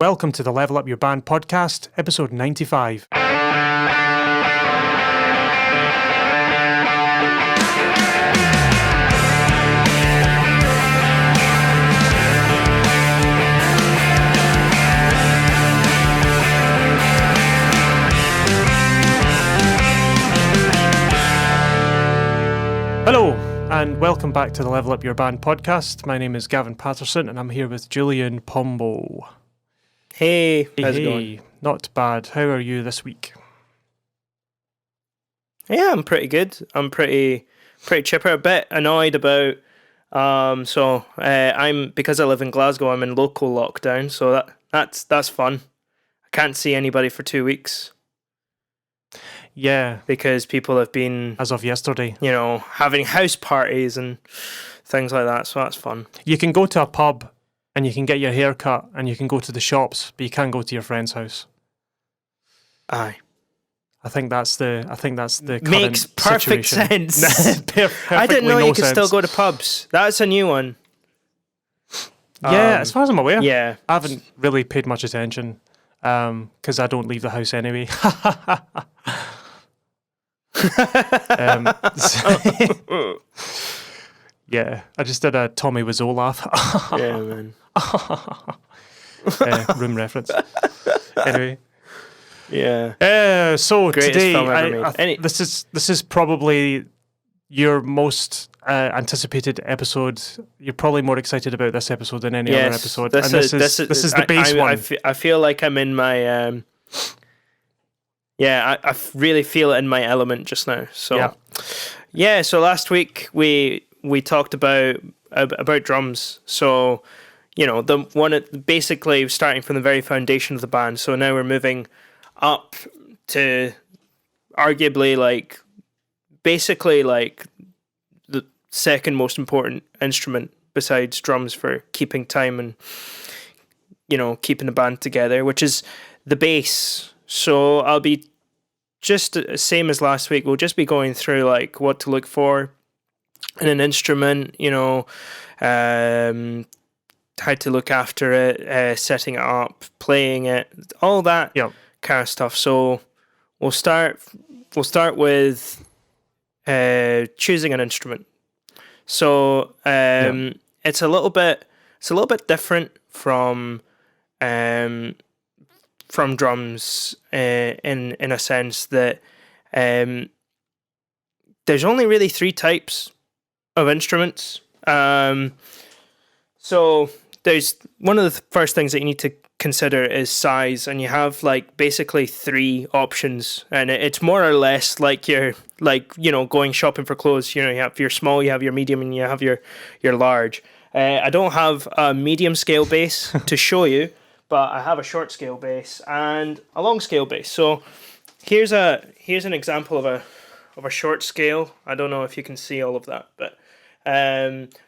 Welcome to the Level Up Your Band podcast, episode 95. Hello, and welcome back to the Level Up Your Band podcast. My name is Gavin Patterson, and I'm here with Julian Pombo. Hey, how's it going? Not bad. How are you this week? Yeah, I'm pretty good. I'm pretty chipper. A bit annoyed about. I'm because I live in Glasgow. I'm in local lockdown, so that's fun. I can't see anybody for 2 weeks. Yeah, because people have been, as of yesterday, having house parties and things like that. So that's fun. You can go to a pub and you can get your hair cut and you can go to the shops, but you can't go to your friend's house. Aye. I think that's the current makes perfect situation. sense. I didn't know you could still go to pubs. That's a new one. Yeah, as far as I'm aware. Yeah. I haven't really paid much attention because I don't leave the house anyway. Yeah, I just did a Tommy Wiseau laugh. Yeah, man. Room reference. Anyway. Yeah. So greatest today, film ever made. This is probably your most anticipated episode. You're probably more excited about this episode than any other episode. This is the base one. I feel like I'm in my. I really feel it in my element just now. So yeah. So last week we talked about drums. So basically starting from the very foundation of the band. So now we're moving up to arguably basically the second most important instrument besides drums for keeping time and keeping the band together, which is the bass. So I'll be just the same as last week. We'll just be going through what to look for in an instrument, how to look after it, setting it up, playing it, all that kind of stuff. So we'll start with choosing an instrument. So it's a little bit different from drums in a sense that there's only really 3 types of instruments. So there's one of the first things that you need to consider is size, and you have basically 3 options, and it's more or less like you're going shopping for clothes. You have your small, you have your medium, and you have your large. I don't have a medium scale bass to show you, but I have a short scale bass and a long scale bass. So here's an example of a short scale. I don't know if you can see all of that, but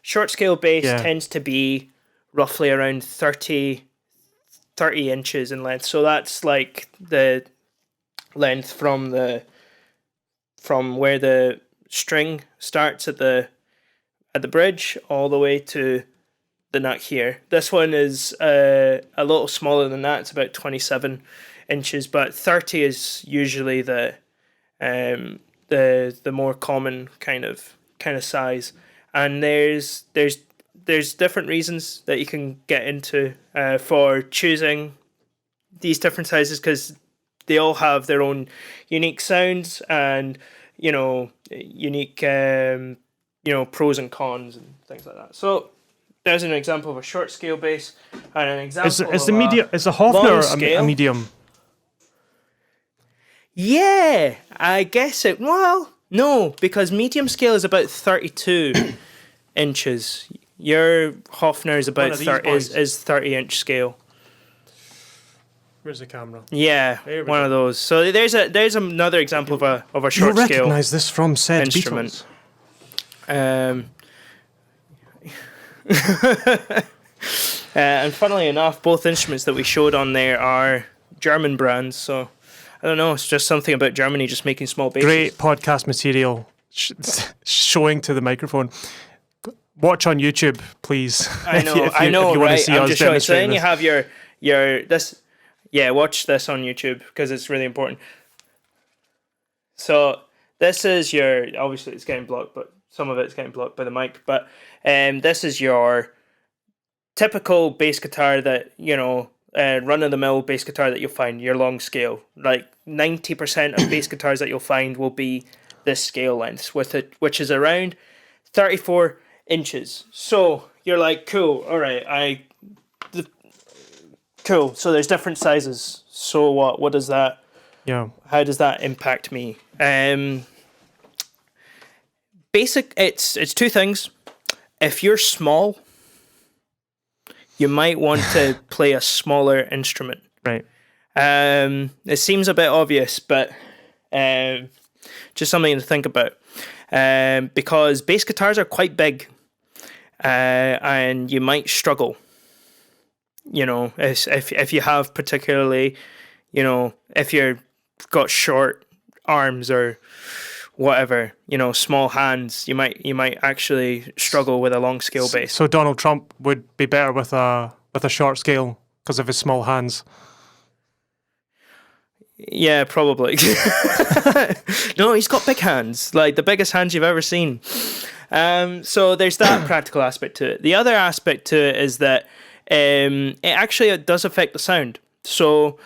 short scale bass tends to be roughly around 30 inches in length. So that's the length from where the string starts at the bridge all the way to the nut here. This one is a little smaller than that. It's about 27 inches, but 30 is usually the more common kind of size. And there's different reasons that you can get into for choosing these different sizes, because they all have their own unique sounds and unique pros and cons and things like that. So there's an example of a short scale bass and an example is a Hofner a medium? Yeah, I guess it. Well, no, because medium scale is about 32 inches. Your Hofner is about 30-inch scale. Where's the camera? Yeah, one of those. So there's another example of a short scale. You recognise this from said instrument. Beatles. And funnily enough, both instruments that we showed on there are German brands. So I don't know. It's just something about Germany just making small basses. Great podcast material showing to the microphone. Watch on YouTube, please. I know, if you want right? to see I'm us just showing. So demonstrating then you have watch this on YouTube because it's really important. So this is your, obviously it's getting blocked, but some of it's getting blocked by the mic, but this is your typical bass guitar that, run-of-the-mill bass guitar that you'll find, your long scale. Like 90% of bass guitars that you'll find will be this scale length, which is around 34 inches. So you're like, cool, all right, cool. So there's different sizes. So what does that? Yeah. How does that impact me? It's two things. If you're small, you might want to play a smaller instrument. Right. It seems a bit obvious, but just something to think about. Because bass guitars are quite big, and you might struggle. If you have particularly, if you've got short arms or whatever, small hands, you might actually struggle with a long scale bass. So Donald Trump would be better with a short scale because of his small hands. Yeah, probably. No, he's got big hands, like the biggest hands you've ever seen. So there's that practical aspect to it. The other aspect to it is that it does affect the sound. So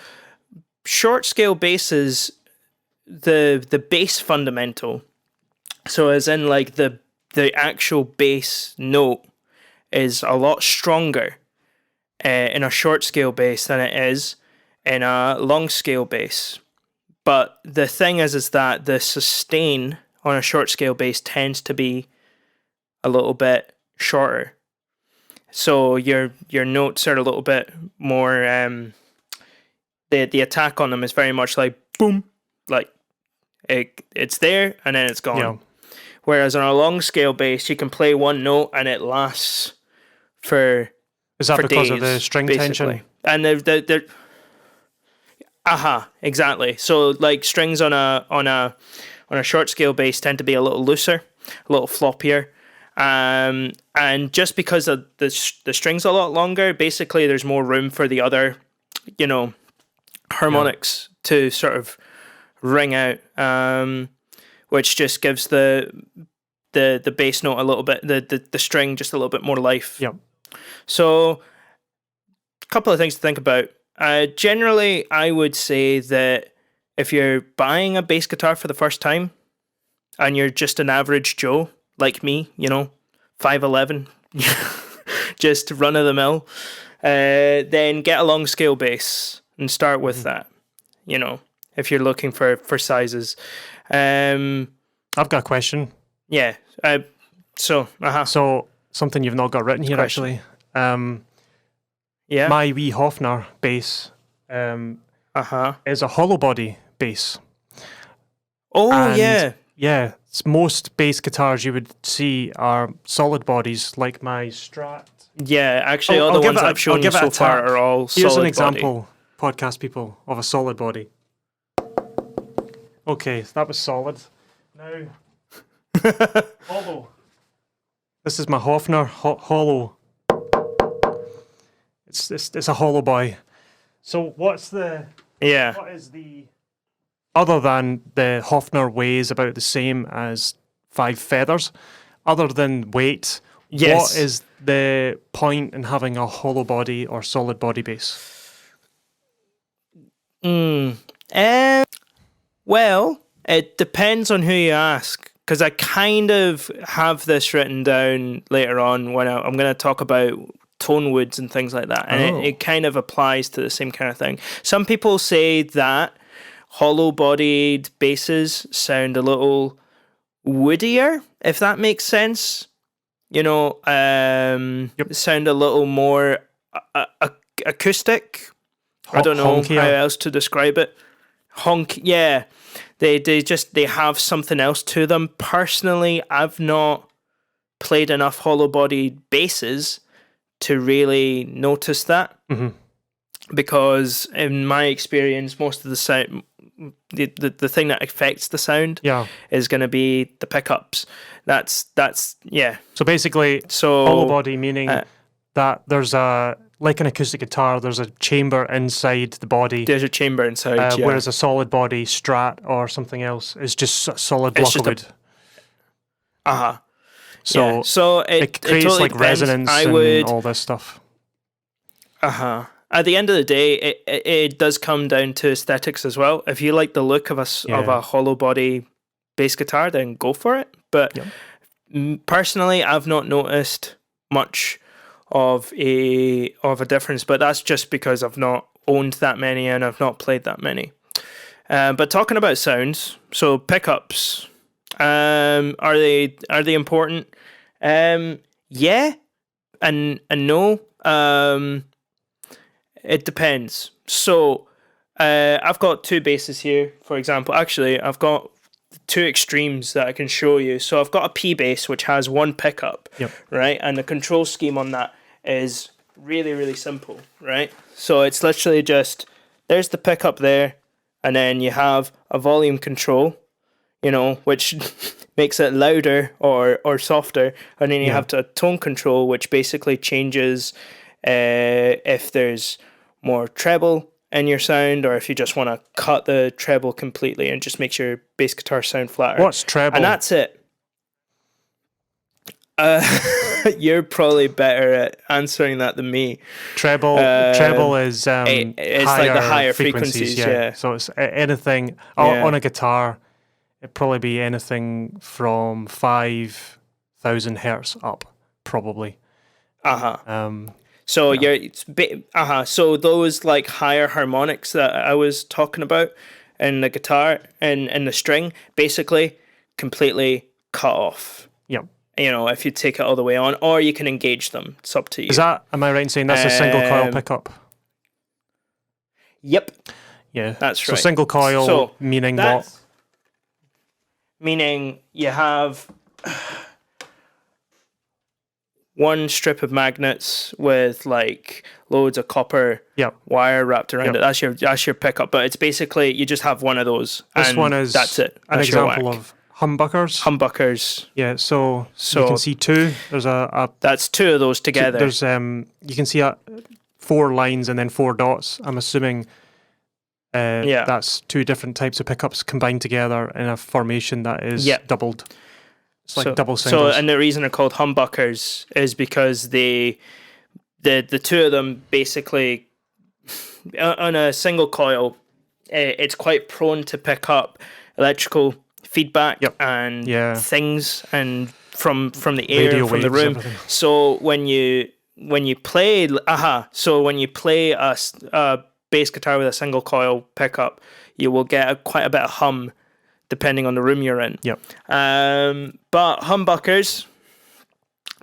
short scale basses, the bass fundamental, so as in like the actual bass note is a lot stronger in a short scale bass than it is in a long scale bass. But the thing is that the sustain on a short scale bass tends to be a little bit shorter. So your notes are a little bit more the attack on them is very much like boom, like it's there and then it's gone. Yeah. Whereas on a long scale bass, you can play one note and it lasts for Is that because days, of the string basically. tension? And they're exactly. So like strings on a short scale bass tend to be a little looser, a little floppier. And just because of the string's a lot longer, basically there's more room for the other, harmonics to sort of ring out, which just gives the bass note a little bit, the string just a little bit more life. Yep. So a couple of things to think about. Generally, I would say that if you're buying a bass guitar for the first time and you're just an average Joe like me, 5'11", just run of the mill, then get a long scale bass and start with that. If you're looking for sizes. I've got a question. Yeah. So something you've not got written here actually. Yeah. My wee Hofner bass is a hollow body bass. Oh, and yeah. Yeah, most bass guitars you would see are solid bodies, like my Strat. Yeah, actually, all the ones I've shown you so far are all solid body. Here's an example, podcast people, of a solid body. Okay, that was solid. Now, hollow. This is my Hofner hollow. It's a hollow boy. So what is the other than the Hofner weighs about the same as 5 feathers, other than weight? Yes. What is the point in having a hollow body or solid body bass? Well, it depends on who you ask, because I kind of have this written down later on when I'm going to talk about tone woods and things like that, and it kind of applies to the same kind of thing. Some people say that hollow-bodied basses sound a little woodier, if that makes sense. Sound a little more acoustic. I don't know honkier. How else to describe it. Yeah. They have something else to them. Personally, I've not played enough hollow-bodied basses to really notice that. Mm-hmm. Because in my experience, most of the sound, the thing that affects the sound is going to be the pickups. That's. So basically, hollow body meaning that there's a like an acoustic guitar, there's a chamber inside the body. There's a chamber inside, whereas a solid body Strat or something else is just a solid block of wood. So it creates totally like depends. resonance and all this stuff. At the end of the day, it does come down to aesthetics as well. If you like the look of a hollow body bass guitar, then go for it. But personally, I've not noticed much of a difference. But that's just because I've not owned that many and I've not played that many. But talking about sounds, so pickups, are they important? Yeah, and no. It depends. So I've got two basses here, for example. Actually, I've got two extremes that I can show you. So I've got a P bass, which has one pickup, right? And the control scheme on that is really, really simple, right? So it's literally just, there's the pickup there, and then you have a volume control, which makes it louder or softer, and then you have a tone control, which basically changes if there's more treble in your sound, or if you just want to cut the treble completely and just makes your bass guitar sound flatter. What's treble? And that's it. You're probably better at answering that than me. Treble is it's like the higher frequencies. Yeah. So it's anything on a guitar. It'd probably be anything from 5,000 hertz up, probably. So so those like higher harmonics that I was talking about in the guitar and in the string, basically completely cut off. Yep. If you take it all the way on, or you can engage them. It's up to you. Am I right in saying that's a single coil pickup? Yep. Yeah. That's right. So single coil, meaning what? Meaning you have one strip of magnets with like loads of copper wire wrapped around it. That's your pickup, but it's basically you just have one of those. This one is that's it. An example of humbuckers. Yeah, so you can see two. There's that's two of those together. There's you can see 4 lines and then 4 dots. I'm assuming that's 2 different types of pickups combined together in a formation that is doubled. It's like double singles. So, and the reason they're called humbuckers is because the two of them basically on a single coil, it's quite prone to pick up electrical feedback and things and from the air, radio from the room. So when you play a bass guitar with a single coil pickup, you will get quite a bit of hum depending on the room you're in. But humbuckers,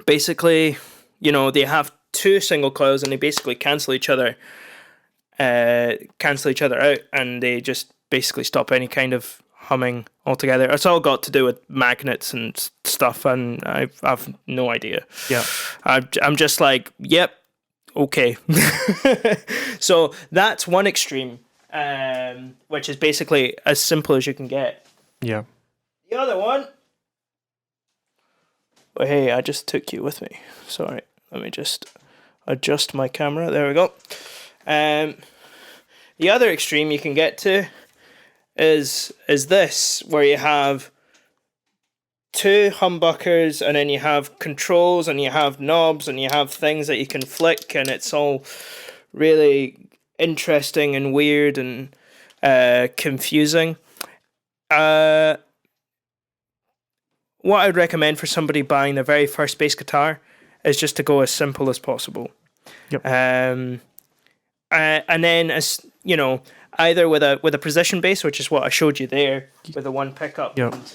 basically, they have 2 single coils and they basically cancel each other out, and they just basically stop any kind of humming altogether. It's all got to do with magnets and stuff, and I've no idea. I'm just like, yep, okay. So that's one extreme, which is basically as simple as you can get. Yeah. The other one. But hey, I just took you with me. Sorry. Let me just adjust my camera. There we go. The other extreme you can get to is this, where you have 2 humbuckers and then you have controls and you have knobs and you have things that you can flick, and it's all really interesting and weird and confusing. What I'd recommend for somebody buying their very first bass guitar is just to go as simple as possible. And then, as either with a precision bass, which is what I showed you there, with the one pickup, and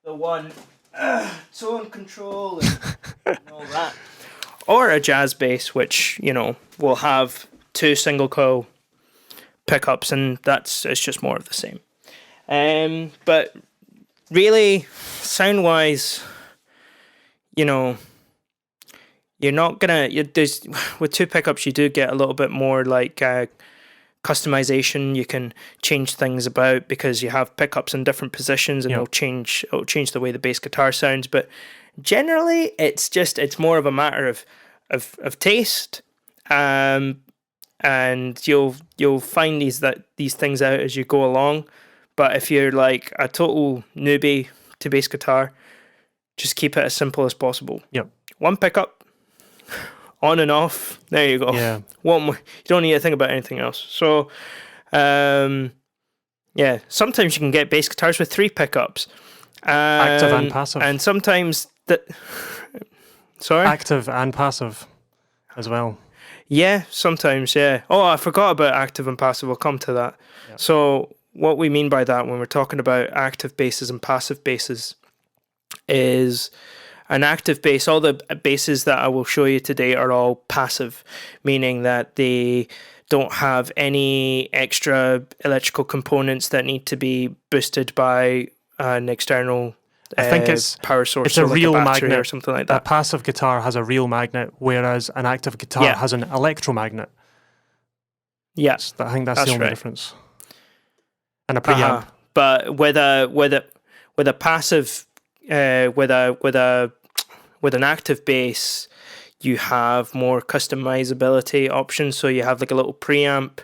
the one tone control and all that, or a jazz bass, which will have 2 single coil pickups, and it's just more of the same. But really, sound wise, you're not gonna. With 2 pickups, you do get a little bit more like customization. You can change things about because you have pickups in different positions, and it'll change the way the bass guitar sounds. But generally, it's more of a matter of of taste, and you'll find these things out as you go along. But if you're like a total newbie to bass guitar, just keep it as simple as possible. Yep. One pickup, on and off. There you go. Yeah. One more. You don't need to think about anything else. So, yeah. Sometimes you can get bass guitars with 3 pickups. Active and passive. And sometimes Sorry? Active and passive as well. Yeah, sometimes, yeah. Oh, I forgot about active and passive. We'll come to that. Yep. So what we mean by that when we're talking about active basses and passive basses is an active bass. All the basses that I will show you today are all passive, meaning that they don't have any extra electrical components that need to be boosted by an external I think it's power source. It's a like real a battery magnet or something like that. A passive guitar has a real magnet, whereas an active guitar has an electromagnet. Yeah, I think that's the only difference. And a preamp. But with a passive with an active bass, you have more customizability options. So you have like a little preamp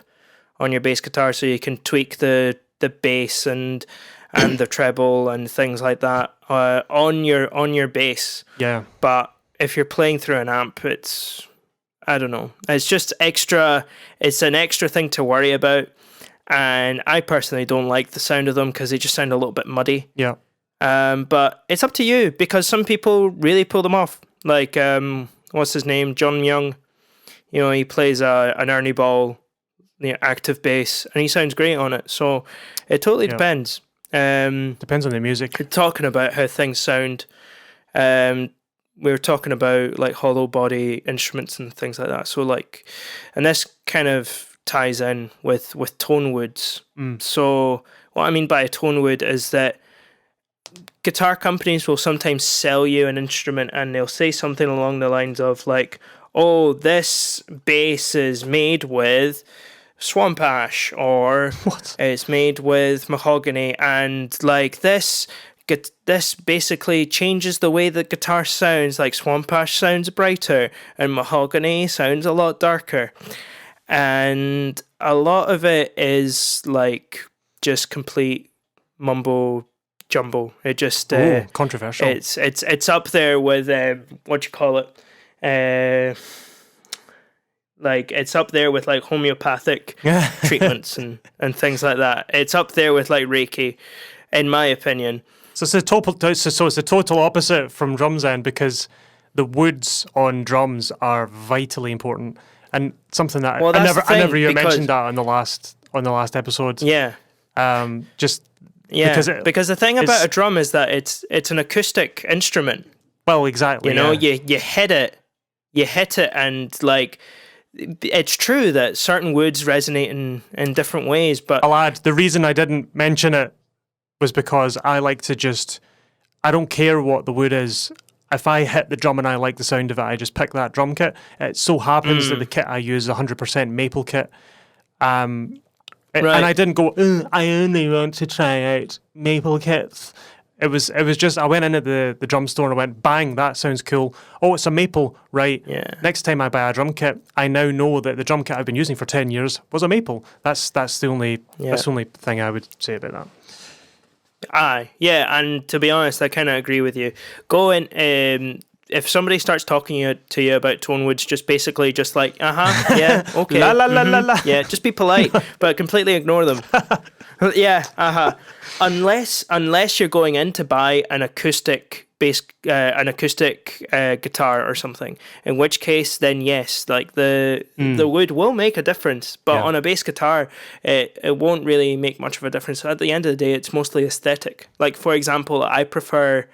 on your bass guitar, so you can tweak the bass and the treble and things like that on your bass. Yeah. But if you're playing through an amp, it's, I don't know, it's just extra. It's an extra thing to worry about, and I personally don't like the sound of them because they just sound a little bit muddy. Yeah. But it's up to you, because some people really pull them off. Like what's his name, John Young. You know, he plays an Ernie Ball, active bass, and he sounds great on it. So it totally depends. Depends on the music. Talking about how things sound, we were talking about like hollow body instruments and things like that. So like, and this kind of ties in with tone woods. So what I mean by a tone wood is that guitar companies will sometimes sell you an instrument and they'll say something along the lines of like, oh, this bass is made with swamp ash, or it's made with mahogany, and like this basically changes the way the guitar sounds. Like swamp ash sounds brighter and mahogany sounds a lot darker, and a lot of it is like just complete mumbo jumbo. It just controversial. It's up there with what you call it, like it's up there with like homeopathic treatments and things like that. It's up there with like Reiki, in my opinion. So it's the total opposite from drums then, because the woods on drums are vitally important, and something that I never even mentioned that on the last episode. Yeah. Because the thing about a drum is that it's an acoustic instrument. Well, exactly. You know, you hit it, and like, it's true that certain woods resonate in different ways, but I'll add, the reason I didn't mention it was because I like to I don't care what the wood is. If I hit the drum and I like the sound of it, I just pick that drum kit. It so happens that the kit I use is 100% maple kit. And I didn't go, I only want to try out maple kits. It was just, I went into the drum store and I went, bang, that sounds cool. Oh, it's a maple, right? Yeah. Next time I buy a drum kit, I now know that the drum kit I've been using for 10 years was a maple. That's the only thing I would say about that. Aye, yeah, and to be honest, I kind of agree with you. Go in, if somebody starts talking to you about tone woods, just basically just like, yeah, okay. La la la la la. Yeah, just be polite, but completely ignore them. Yeah, Unless you're going in to buy an acoustic bass, an acoustic guitar or something, in which case, then yes, like the wood will make a difference. But on a bass guitar, it won't really make much of a difference. At the end of the day, it's mostly aesthetic. Like, for example, I prefer,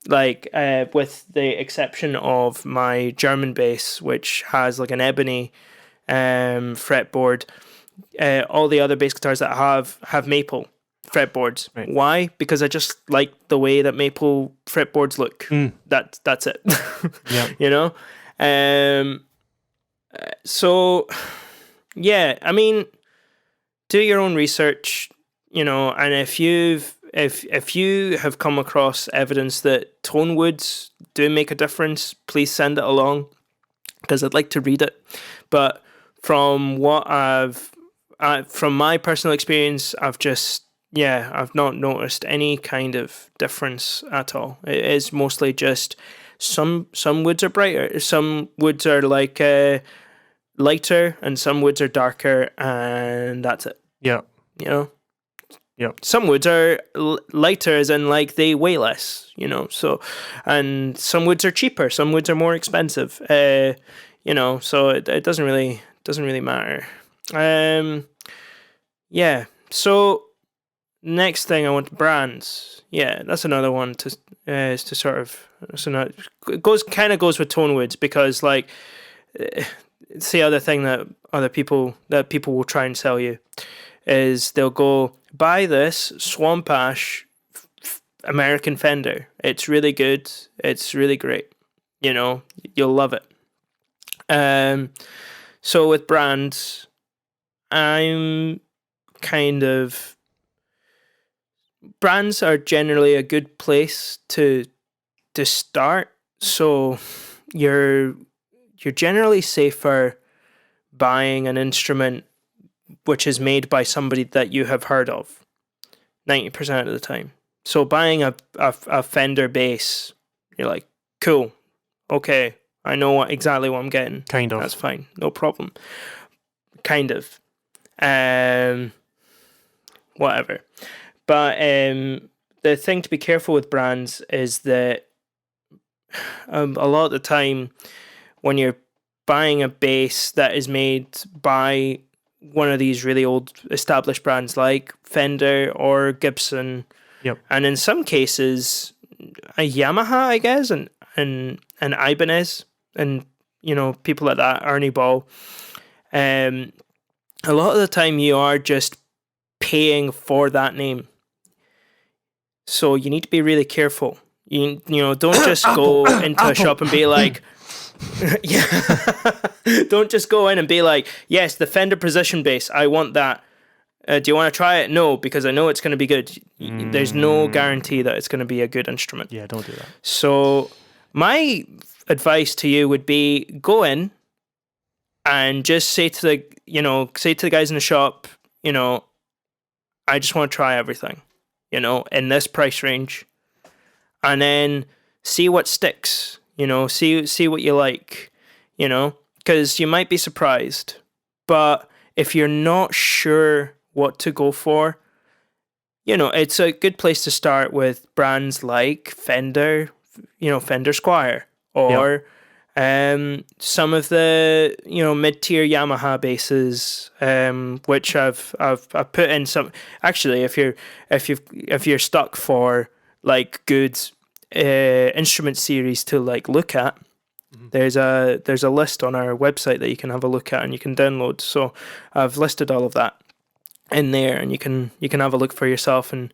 like, with the exception of my German bass, which has like an ebony fretboard. All the other bass guitars that I have maple fretboards. Right. Why? Because I just like the way that maple fretboards look. That's it. Yeah. You know? So, yeah, I mean, do your own research, you know, and if you have come across evidence that tone woods do make a difference, please send it along. because I'd like to read it. But from what from my personal experience, I've not noticed any kind of difference at all. It is mostly just some woods are brighter, some woods are like lighter, and some woods are darker, and that's it. Yeah. You know? Yeah. Some woods are lighter, as in like they weigh less, you know. So, and some woods are cheaper, some woods are more expensive. You know, so it doesn't really matter. Yeah. So next thing I want, brands. Yeah, that's another one to is to sort of it goes with tone woods, because like it's the other thing that people will try and sell you is they'll go, buy this Swamp Ash American Fender. It's really good. It's really great. You know, you'll love it. So with brands, brands are generally a good place to start. So you're generally safer buying an instrument which is made by somebody that you have heard of 90% of the time. So buying a Fender bass, you're like, cool, okay, I know exactly what I'm getting. Kind of. That's fine, no problem. Kind of. Whatever. But the thing to be careful with brands is that a lot of the time when you're buying a bass that is made by one of these really old established brands like Fender or Gibson, yep, and in some cases a Yamaha, I guess, and Ibanez, and you know, people like that, Ernie Ball. A lot of the time you are just paying for that name, so you need to be really careful. You know, don't just go into a shop and be like, yeah, don't just go in and be like, yes, the Fender Precision bass, I want that. Do you want to try it? No, because I know it's going to be good. There's no guarantee that it's going to be a good instrument. Yeah, don't do that. So my advice to you would be, go in and just say to the guys in the shop, you know, I just want to try everything, you know, in this price range, and then see what sticks. You know, see what you like, you know, because you might be surprised. But if you're not sure what to go for, you know, it's a good place to start with brands like Fender, you know, Fender Squire, or some of the, you know, mid-tier Yamaha basses, which I've put in some. Actually, if you're stuck for like good instrument series to like look at, there's a list on our website that you can have a look at and you can download. So I've listed all of that in there, and you can have a look for yourself and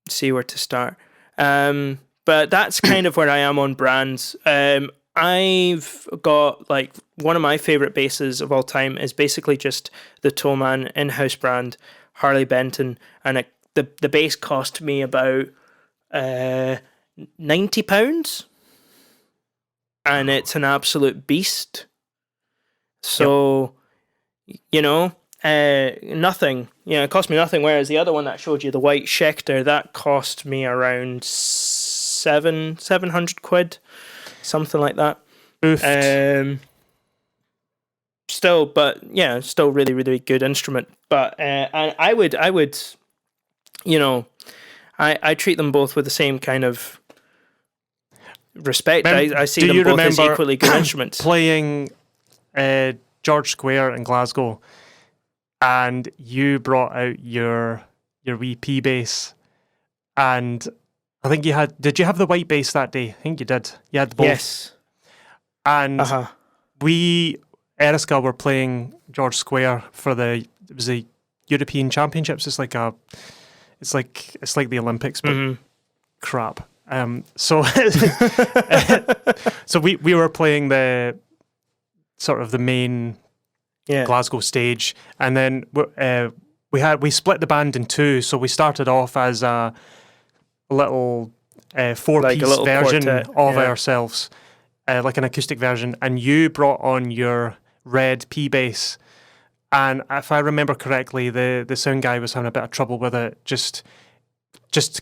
see where to start. But that's kind of where I am on brands. I've got like one of my favorite basses of all time is basically just the Toman in-house brand Harley Benton, and the bass cost me about £90, and it's an absolute beast. So you know, nothing. Yeah, it cost me nothing. Whereas the other one that I showed you, the white Schecter, that cost me around £700, something like that. Oof. Still, but yeah, still really, really good instrument. But and I would, you know, I treat them both with the same kind of respect. I see them both as equally good instruments. Playing George Square in Glasgow, and you brought out your wee P bass, and I think did you have the white bass that day? I think you did. You had both. Yes. And Eriska were playing George Square for it was the European Championships. It's like the Olympics, but crap. So we were playing the sort of the main Glasgow stage, and then we split the band in two. So we started off as a little four-piece version quartet of ourselves, like an acoustic version, and you brought on your red P bass. And if I remember correctly, the sound guy was having a bit of trouble with it, just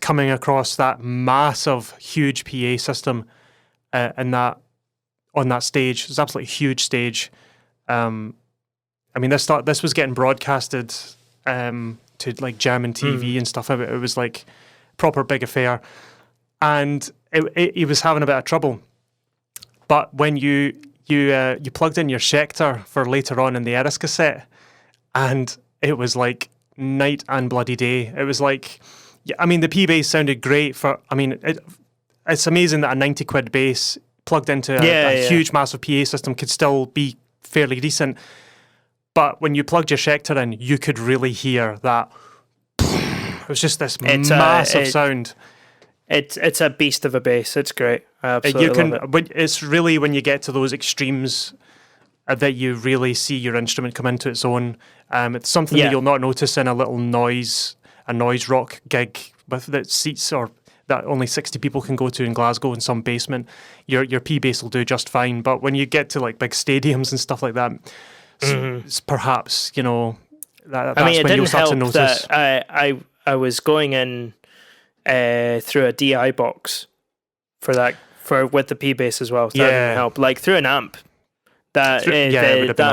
coming across that massive, huge PA system on that stage. It was an absolutely huge stage. I mean, this was getting broadcasted to like German TV and stuff. It was like proper big affair, and he was having a bit of trouble. But when you plugged in your Schecter for later on in the Eris cassette, and it was like night and bloody day. It was like, I mean, the P bass sounded great for. I mean, it's amazing that a 90 quid bass plugged into a huge, massive PA system could still be fairly decent. But when you plugged your Schecter in, you could really hear that. It was just this massive sound. It's a beast of a bass. It's great. I absolutely love it. It's really when you get to those extremes that you really see your instrument come into its own. It's something that you'll not notice in a little noise rock gig with the seats or that only 60 people can go to in Glasgow in some basement. Your P bass will do just fine. But when you get to like big stadiums and stuff like that, it's perhaps, that's when you'll start to notice. That I was going in through a DI box with the P bass as well. So that didn't help. Like through an amp. That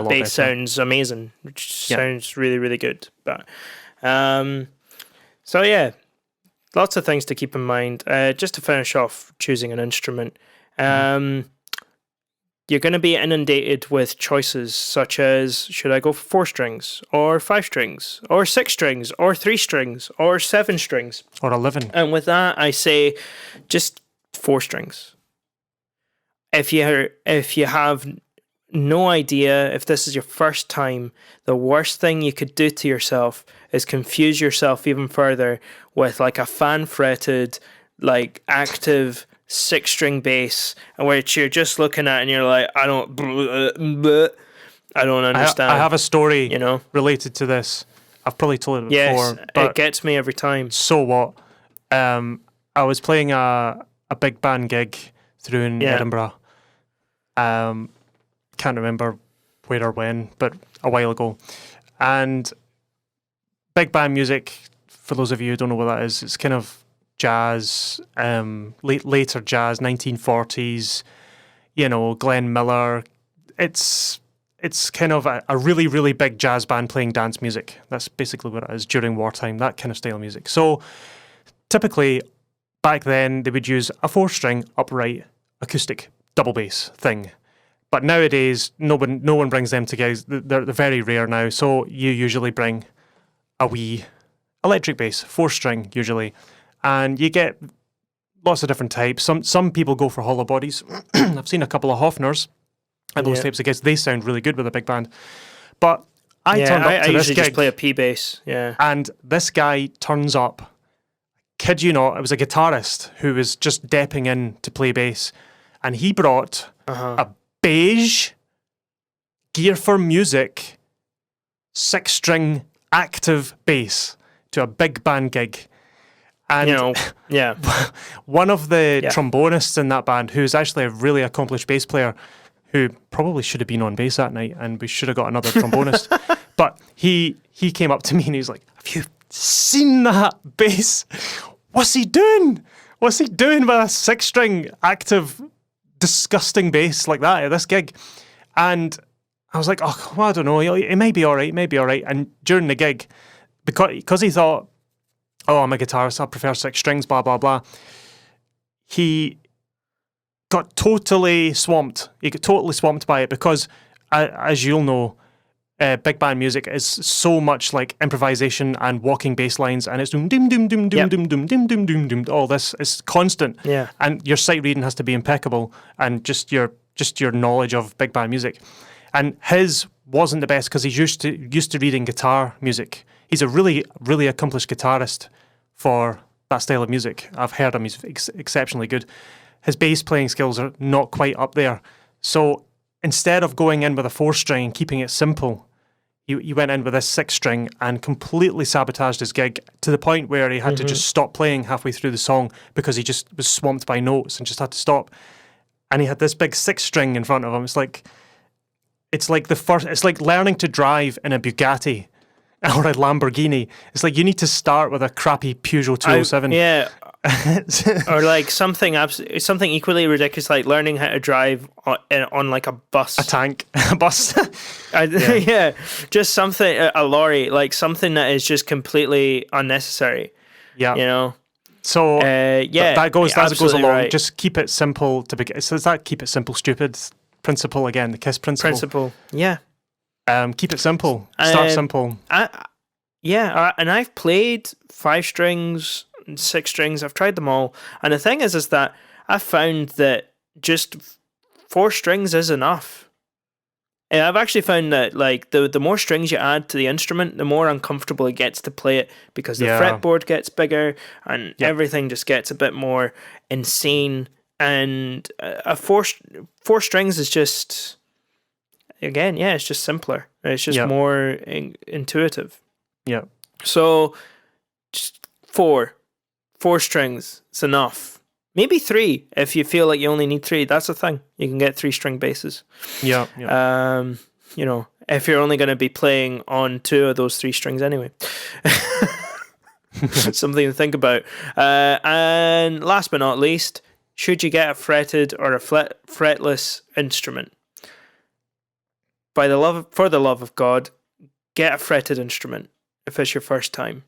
bass sounds amazing. Which sounds really, really good. But so yeah, lots of things to keep in mind. Just to finish off choosing an instrument. You're going to be inundated with choices such as, should I go for 4 strings, or 5 strings, or 6 strings, or 3 strings, or 7 strings, or 11? And with that, I say just 4 strings. If you have no idea, if this is your first time, the worst thing you could do to yourself is confuse yourself even further with like a fan-fretted, like active 6-string bass, which you're just looking at and you're like, I don't understand. I have a story, related to this. I've probably told it before. Yes, it gets me every time. So what? I was playing a big band gig through in Edinburgh. Can't remember where or when, but a while ago. And big band music, for those of you who don't know what that is, it's kind of jazz, later jazz, 1940s, Glenn Miller. It's kind of a really, really big jazz band playing dance music. That's basically what it is during wartime, that kind of style of music. So typically, back then, they would use a 4-string upright acoustic double bass thing. But nowadays, no one brings them together. They're very rare now. So you usually bring a wee electric bass, 4-string usually. And you get lots of different types. Some people go for hollow bodies. I've seen a couple of Hofners and those types of gigs. They sound really good with a big band. But I turned up to this usually gig. Just play a P bass. Yeah. And this guy turns up. Kid you not, it was a guitarist who was just depping in to play bass, and he brought a beige Gear for Music 6-string active bass to a big band gig. And one of the trombonists in that band, who's actually a really accomplished bass player, who probably should have been on bass that night, and we should have got another trombonist. But he came up to me and he was like, "Have you seen that bass? What's he doing? What's he doing with a 6-string active, disgusting bass like that at this gig?" And I was like, "Oh, well, I don't know. It may be all right. And during the gig, because he thought, "Oh, I'm a guitarist, I prefer 6 strings, blah, blah, blah," he got totally swamped. He got totally swamped by it because, as you'll know, big band music is so much like improvisation and walking bass lines, and it's doom, doom, doom, doom, doom, doom, doom, doom, doom, doom, doom. All this is constant. Yeah. And your sight reading has to be impeccable, and just your knowledge of big band music. And his wasn't the best because he's used to reading guitar music. He's a really, really accomplished guitarist for that style of music. I've heard him. He's exceptionally good. His bass playing skills are not quite up there. So instead of going in with a 4-string and keeping it simple, he went in with this 6-string and completely sabotaged his gig to the point where he had to just stop playing halfway through the song because he just was swamped by notes and just had to stop. and he had this big 6-string in front of him. It's like it's like learning to drive in a Bugatti or a Lamborghini. It's like you need to start with a crappy Peugeot 207. Yeah. Or like something equally ridiculous, like learning how to drive on like a bus, a tank, a bus. Yeah, just something, a lorry, like something that is just completely unnecessary. Yeah, you know. So that goes along. Right. Just keep it simple to begin. So is that keep it simple, stupid principle again? The KISS principle. Yeah. Keep it simple. Start simple. And I've played 5 strings, 6 strings. I've tried them all, and the thing is that I've found that just 4 strings is enough. And I've actually found that like the more strings you add to the instrument, the more uncomfortable it gets to play it, because the fretboard gets bigger and everything just gets a bit more insane. And a 4 strings is just, again, it's just simpler. It's just more intuitive. Yeah. So just 4 strings is enough. Maybe 3 if you feel like you only need 3. That's the thing. You can get 3-string basses. Yeah. You know, if you're only going to be playing on 2 of those 3 strings anyway. Something to think about. And last but not least, should you get a fretted or a fretless instrument? For the love of God, get a fretted instrument if it's your first time.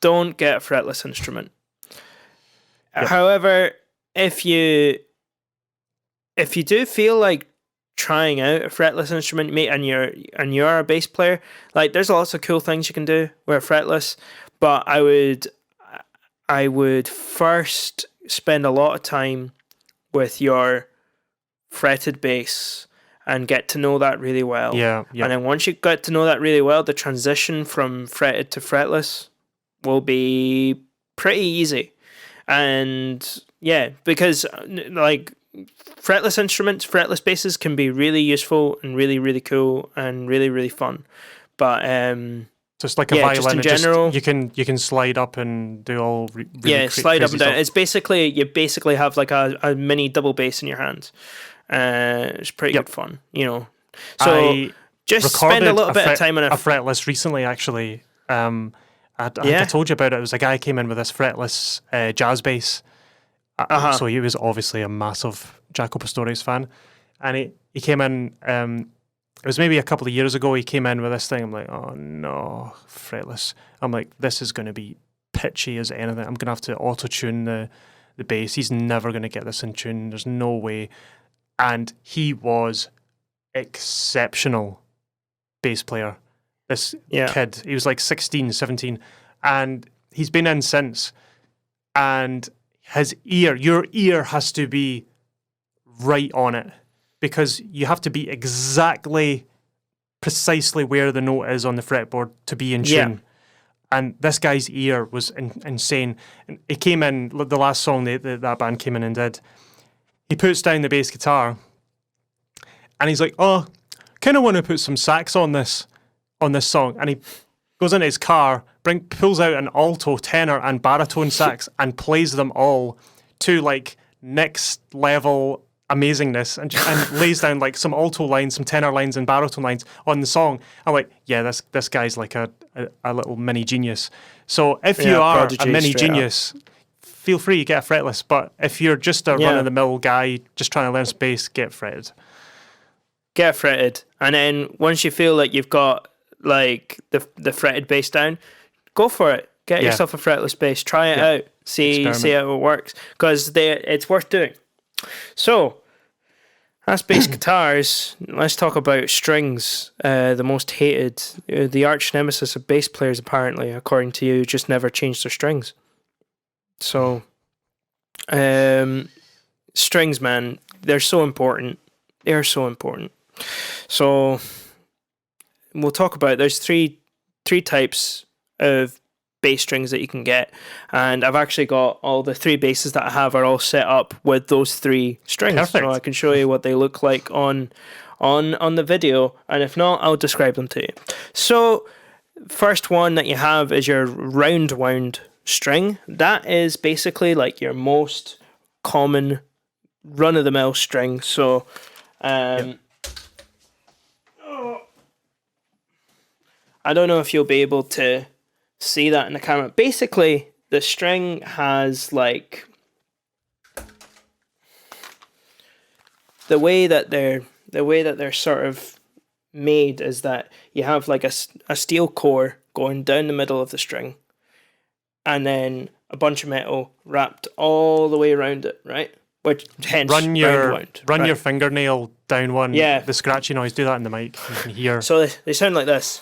Don't get a fretless instrument. However, if you do feel like trying out a fretless instrument, mate, and you're a bass player, like there's lots of cool things you can do with a fretless, but I would first spend a lot of time with your fretted bass and get to know that really well. Yeah. And then once you get to know that really well, the transition from fretted to fretless will be pretty easy. And because like fretless instruments, fretless basses can be really useful and really, really cool and really, really fun. But just like a violin, just in general, you can slide up and do all really slide up and down. Stuff. It's basically you have like a mini double bass in your hands. It's pretty good fun, you know. So I just spend a little bit of time on a fretless recently, actually. I told you about it. It was a guy came in with this fretless jazz bass. So he was obviously a massive Jaco Pastorius fan, and he came in. It was maybe a couple of years ago. He came in with this thing. I'm like, oh no, fretless. I'm like, this is going to be pitchy as anything. I'm going to have to auto tune the bass. He's never going to get this in tune. There's no way. And he was exceptional bass player. This kid, he was like 16, 17, and he's been in since. And your ear has to be right on it, because you have to be precisely where the note is on the fretboard to be in tune. And this guy's ear was insane. And he came in, the last song that band came in and did, he puts down the bass guitar, and he's like, oh, kind of want to put some sax on this song. And he goes into his car, pulls out an alto, tenor, and baritone sax and plays them all to like next level amazingness, and lays down like some alto lines, some tenor lines, and baritone lines on the song. I'm like, yeah, this guy's like a little mini genius. So if you are a mini genius, feel free to get a fretless. But if you're just a run-of-the-mill guy just trying to learn some bass, get fretted. Get fretted, and then once you feel like you've got like the fretted bass down, go for it. Get yourself a fretless bass. Try it out. See how it works, because it's worth doing. So that's bass guitars. Let's talk about strings. The most hated, the arch nemesis of bass players, apparently, according to you, just never changed their strings. So, strings, man, they're so important. They are so important. So we'll talk about, there's three types of bass strings that you can get, and I've actually got all the 3 basses that I have are all set up with those 3 strings. Perfect. So I can show you what they look like on the video, and if not, I'll describe them to you. So first one that you have is your round wound string. That is basically like your most common run-of-the-mill string. So, I don't know if you'll be able to see that in the camera. Basically, the string has like the way that they're sort of made is that you have like a steel core going down the middle of the string, and then a bunch of metal wrapped all the way around it, right? Which hence run your right? fingernail down one. Yeah. The scratchy noise. Do that in the mic. You can hear. So they sound like this.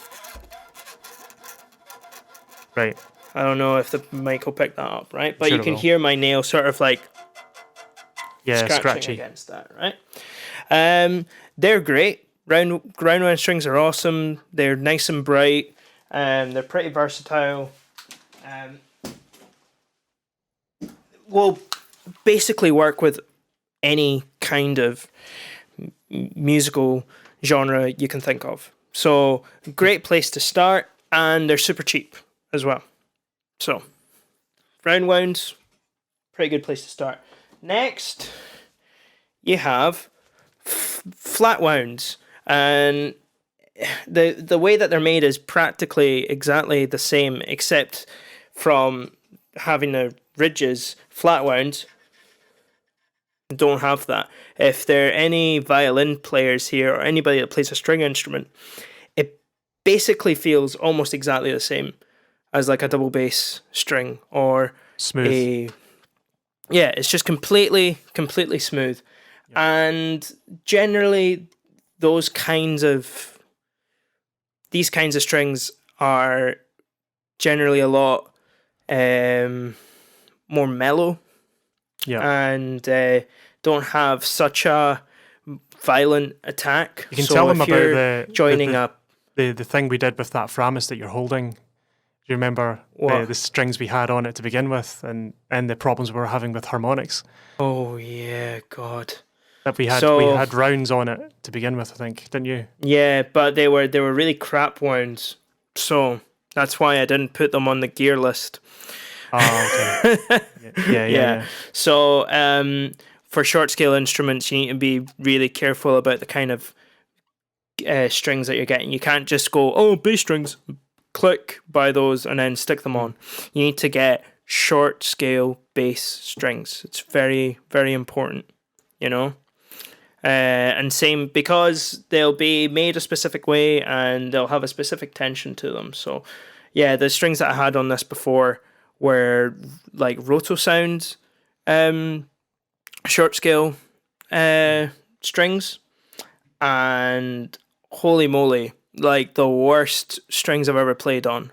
Right. I don't know if the mic will pick that up, right? But Sure you can will. hear my nail sort of like scratching against that, right? They're great. Round wound strings are awesome. They're nice and bright. They're pretty versatile. Will basically work with any kind of musical genre you can think of. So great place to start, and they're super cheap as well. So round wounds, pretty good place to start. Next, you have flat wounds, and the way that they're made is practically exactly the same, except from having the ridges. Flat wounds don't have that. If there are any violin players here or anybody that plays a string instrument, it basically feels almost exactly the same as like a double bass string or smooth. It's just completely smooth. Yeah. And generally these kinds of strings are generally a lot more mellow, and don't have such a violent attack. You can tell them about joining up the thing we did with that Framus that you're holding. Do you remember the strings we had on it to begin with, and the problems we were having with harmonics? Oh yeah, God. That we had rounds on it to begin with, I think, didn't you? Yeah, but they were really crap wounds, so that's why I didn't put them on the gear list. Oh, okay. Yeah. So, for short scale instruments, you need to be really careful about the kind of strings that you're getting. You can't just go, bass strings, click, buy those, and then stick them on. You need to get short scale bass strings. It's very, very important, you know? And same, because they'll be made a specific way and they'll have a specific tension to them. So, yeah, the strings that I had on this before were like roto sound short scale strings, and holy moly, like the worst strings I've ever played on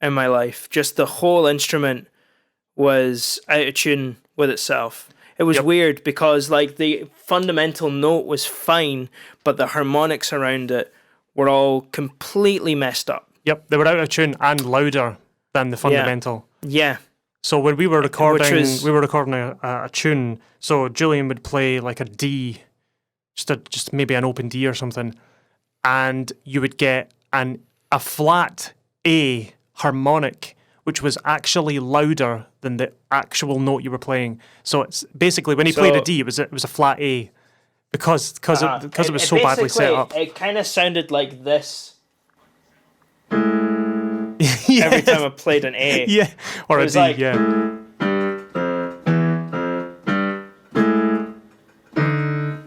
in my life. Just the whole instrument was out of tune with itself. It was weird because like the fundamental note was fine, but the harmonics around it were all completely messed up. Yep, they were out of tune and louder than the fundamental. Yeah. So when we were recording, we were recording a tune. So Julian would play like a D, just maybe an open D or something, and you would get a flat A harmonic, which was actually louder than the actual note you were playing. So it's basically when he played a D, it was a flat A, because it was so badly set up. It kind of sounded like this. Every time I played an A. Yeah, or a D, like, yeah.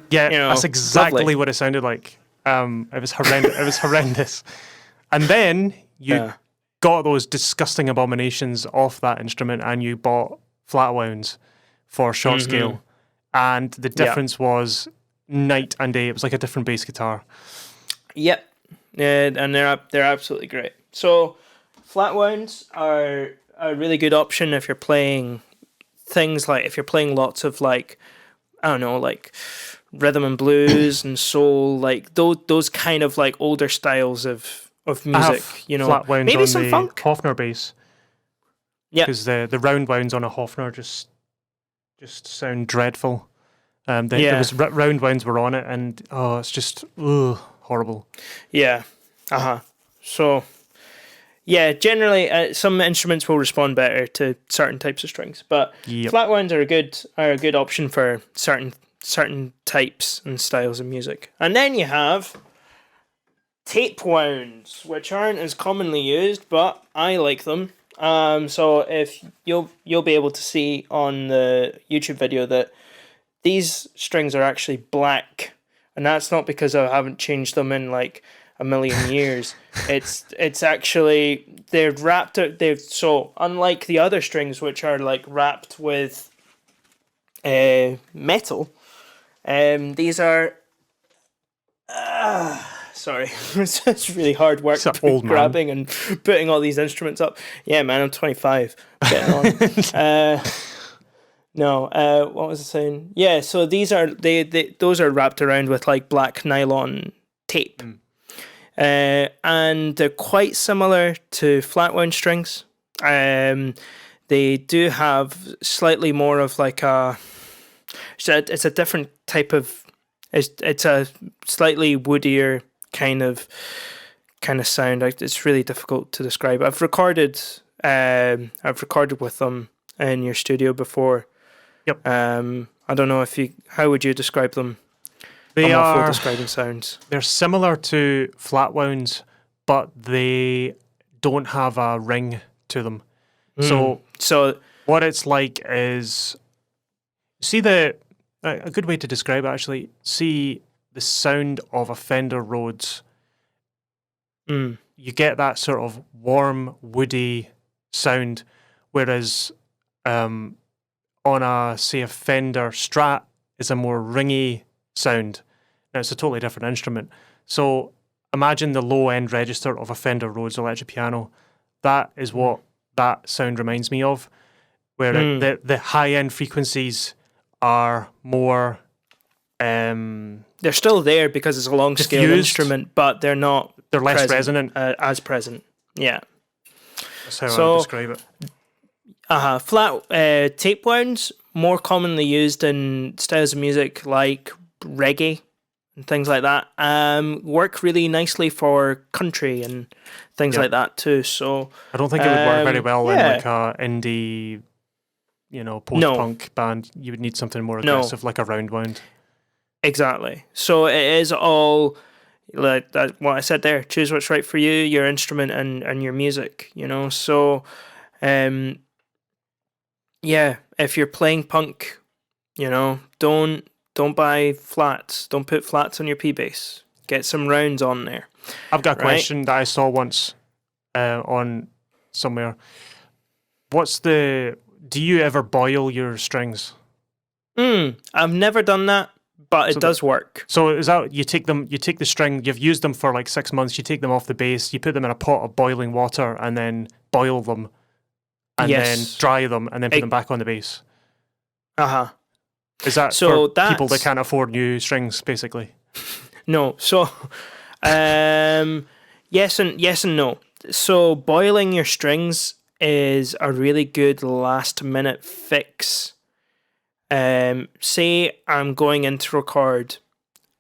Yeah, that's exactly lovely. what it sounded like. It was horrendous. It was horrendous. And then you got those disgusting abominations off that instrument, and you bought flat wounds for short scale, and the difference was night and day. It was like a different bass guitar. Yep, and they're absolutely great. So flat wounds are a really good option if you're playing things like, if you're playing lots of like, I don't know, like rhythm and blues and soul, like those kind of like older styles of music, you know, flat wounds maybe on some the funk. Hofner bass. Yeah, because the round wounds on a Hofner just sound dreadful. There was round wounds were on it, and it's just horrible. Yeah. So Yeah, generally, some instruments will respond better to certain types of strings, but flat wounds are a good option for certain types and styles of music. And then you have tape wounds, which aren't as commonly used, but I like them. So if you'll be able to see on the YouTube video that these strings are actually black, and that's not because I haven't changed them in like a million years. It's actually they're wrapped. So unlike the other strings, which are like wrapped with metal, these are. Sorry, it's really hard work grabbing and putting all these instruments up. Yeah, man, I'm 25. Getting on. What was I saying? Yeah, so these are those are wrapped around with like black nylon tape, and they're quite similar to flat wound strings. They do have slightly more of like it's a different type of. It's a slightly woodier kind of sound. It's really difficult to describe. I've recorded with them in your studio before. Yep. I don't know how would you describe them? They are describing sounds. They're similar to flat wounds, but they don't have a ring to them. So what it's like is, see a good way to describe it actually. See the sound of a Fender Rhodes. You get that sort of warm, woody sound, whereas on a Fender Strat is a more ringy sound. Now it's a totally different instrument. So imagine the low end register of a Fender Rhodes electric piano. That is what that sound reminds me of, where the high end frequencies are more. They're still there because it's a long scale instrument, but they're not. They're less resonant. As present. Yeah. That's how I would describe it. Flat tape wounds, more commonly used in styles of music like reggae and things like that. Work really nicely for country and things like that too. So I don't think it would work very well in like a indie, post-punk band. You would need something more aggressive, like a round wound. Exactly. So it is all like that. What I said there. Choose what's right for you, your instrument, and your music. So. If you're playing punk, don't buy flats. Don't put flats on your P bass. Get some rounds on there. I've got a question that I saw once on somewhere. Do you ever boil your strings? I've never done that, but it does work. So is that you take the string, you've used them for like 6 months, you take them off the bass, you put them in a pot of boiling water and then boil them. And then dry them and then put them back on the bass. Is that for people that can't afford new strings, basically? No. So, yes and no. So boiling your strings is a really good last minute fix. Say I'm going in to record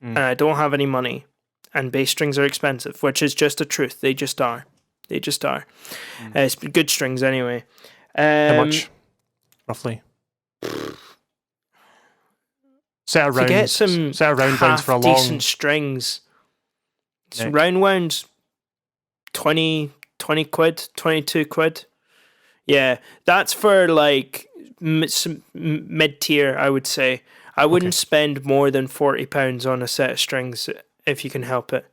and I don't have any money and bass strings are expensive, which is just the truth. They just are. It's good strings anyway. How much, roughly? Set a round wounds for a long. Decent strings. Round wounds, 20 quid, 22 quid. Yeah, that's for like mid tier, I would say. I wouldn't spend more than £40 on a set of strings if you can help it.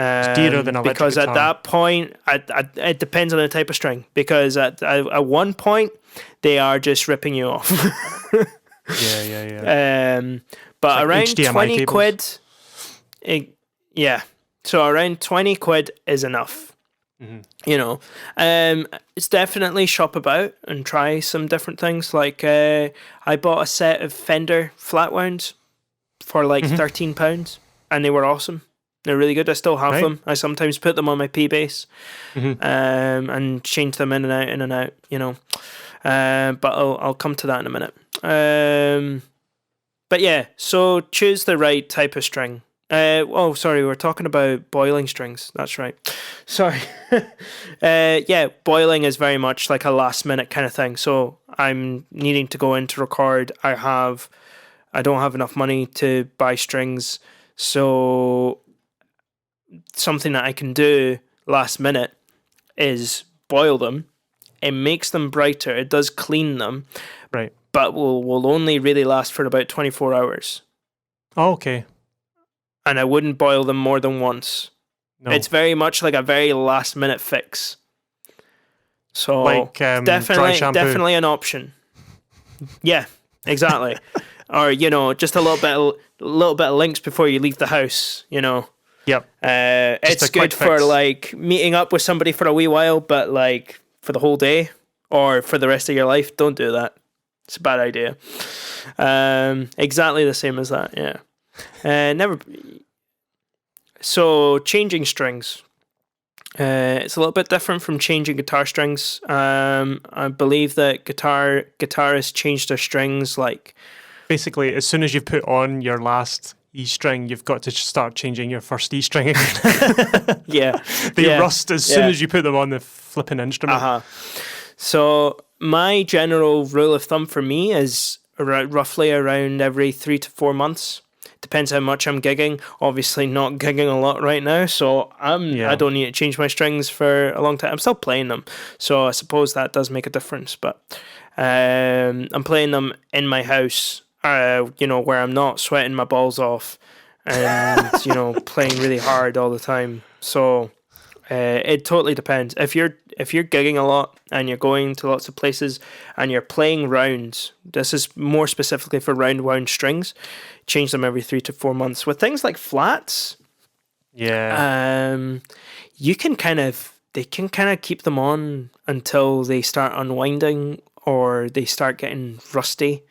It's dearer than electric because guitar. At that point, it depends on the type of string. Because at one point, they are just ripping you off. But like around HDMI 20 cables. Quid, so around 20 quid is enough. It's definitely shop about and try some different things. Like I bought a set of Fender flat wounds for like £13, and they were awesome. They're really good. I still have them. I sometimes put them on my P bass, and change them in and out. But I'll come to that in a minute. But yeah, so choose the right type of string. We're talking about boiling strings. That's right. Sorry. Yeah, boiling is very much like a last minute kind of thing. So I'm needing to go in to record. I don't have enough money to buy strings. So something that I can do last minute is boil them. It makes them brighter. It does clean them. Right. But will only really last for about 24 hours. Oh, okay. And I wouldn't boil them more than once. No. It's very much like a very last minute fix. So like definitely an option. Yeah, exactly. Or just a little bit of links before you leave the house. Yep. It's good for like meeting up with somebody for a wee while, but like for the whole day or for the rest of your life, don't do that. It's a bad idea. Exactly the same as that. Yeah. Never. So changing strings. It's a little bit different from changing guitar strings. I believe that guitarists change their strings like. Basically, as soon as you put on your last E string, you've got to start changing your first E string again. Yeah. They rust as soon as you put them on the flipping instrument. So my general rule of thumb for me is roughly around every 3 to 4 months. Depends how much I'm gigging. Obviously not gigging a lot right now, so I don't need to change my strings for a long time. I'm still playing them, so I suppose that does make a difference. But I'm playing them in my house, where I'm not sweating my balls off and playing really hard all the time. So it totally depends. If you're gigging a lot and you're going to lots of places and you're playing rounds, this is more specifically for round wound strings. Change them every 3 to 4 months. With things like flats, you can they can kind of keep them on until they start unwinding or they start getting rusty.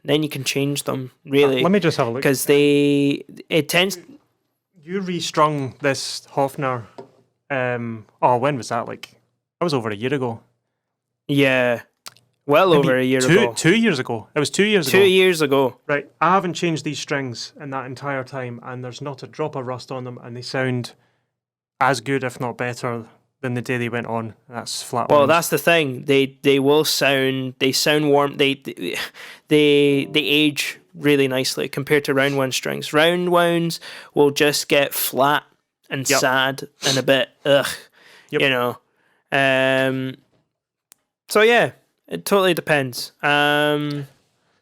Then you can change them, really. Let me just have a look. Because it tends. You restrung this Hofner. When was that? That was over a year ago. Yeah. Well, maybe over a year ago. 2 years ago. It was 2 years ago. 2 years ago. Right. I haven't changed these strings in that entire time, and there's not a drop of rust on them, and they sound as good, if not better, than the day they went on. That's flat. Well, that's the thing. They will sound. They sound warm. They age really nicely compared to round wound strings. Round wounds will just get flat and sad and a bit So yeah. It totally depends. And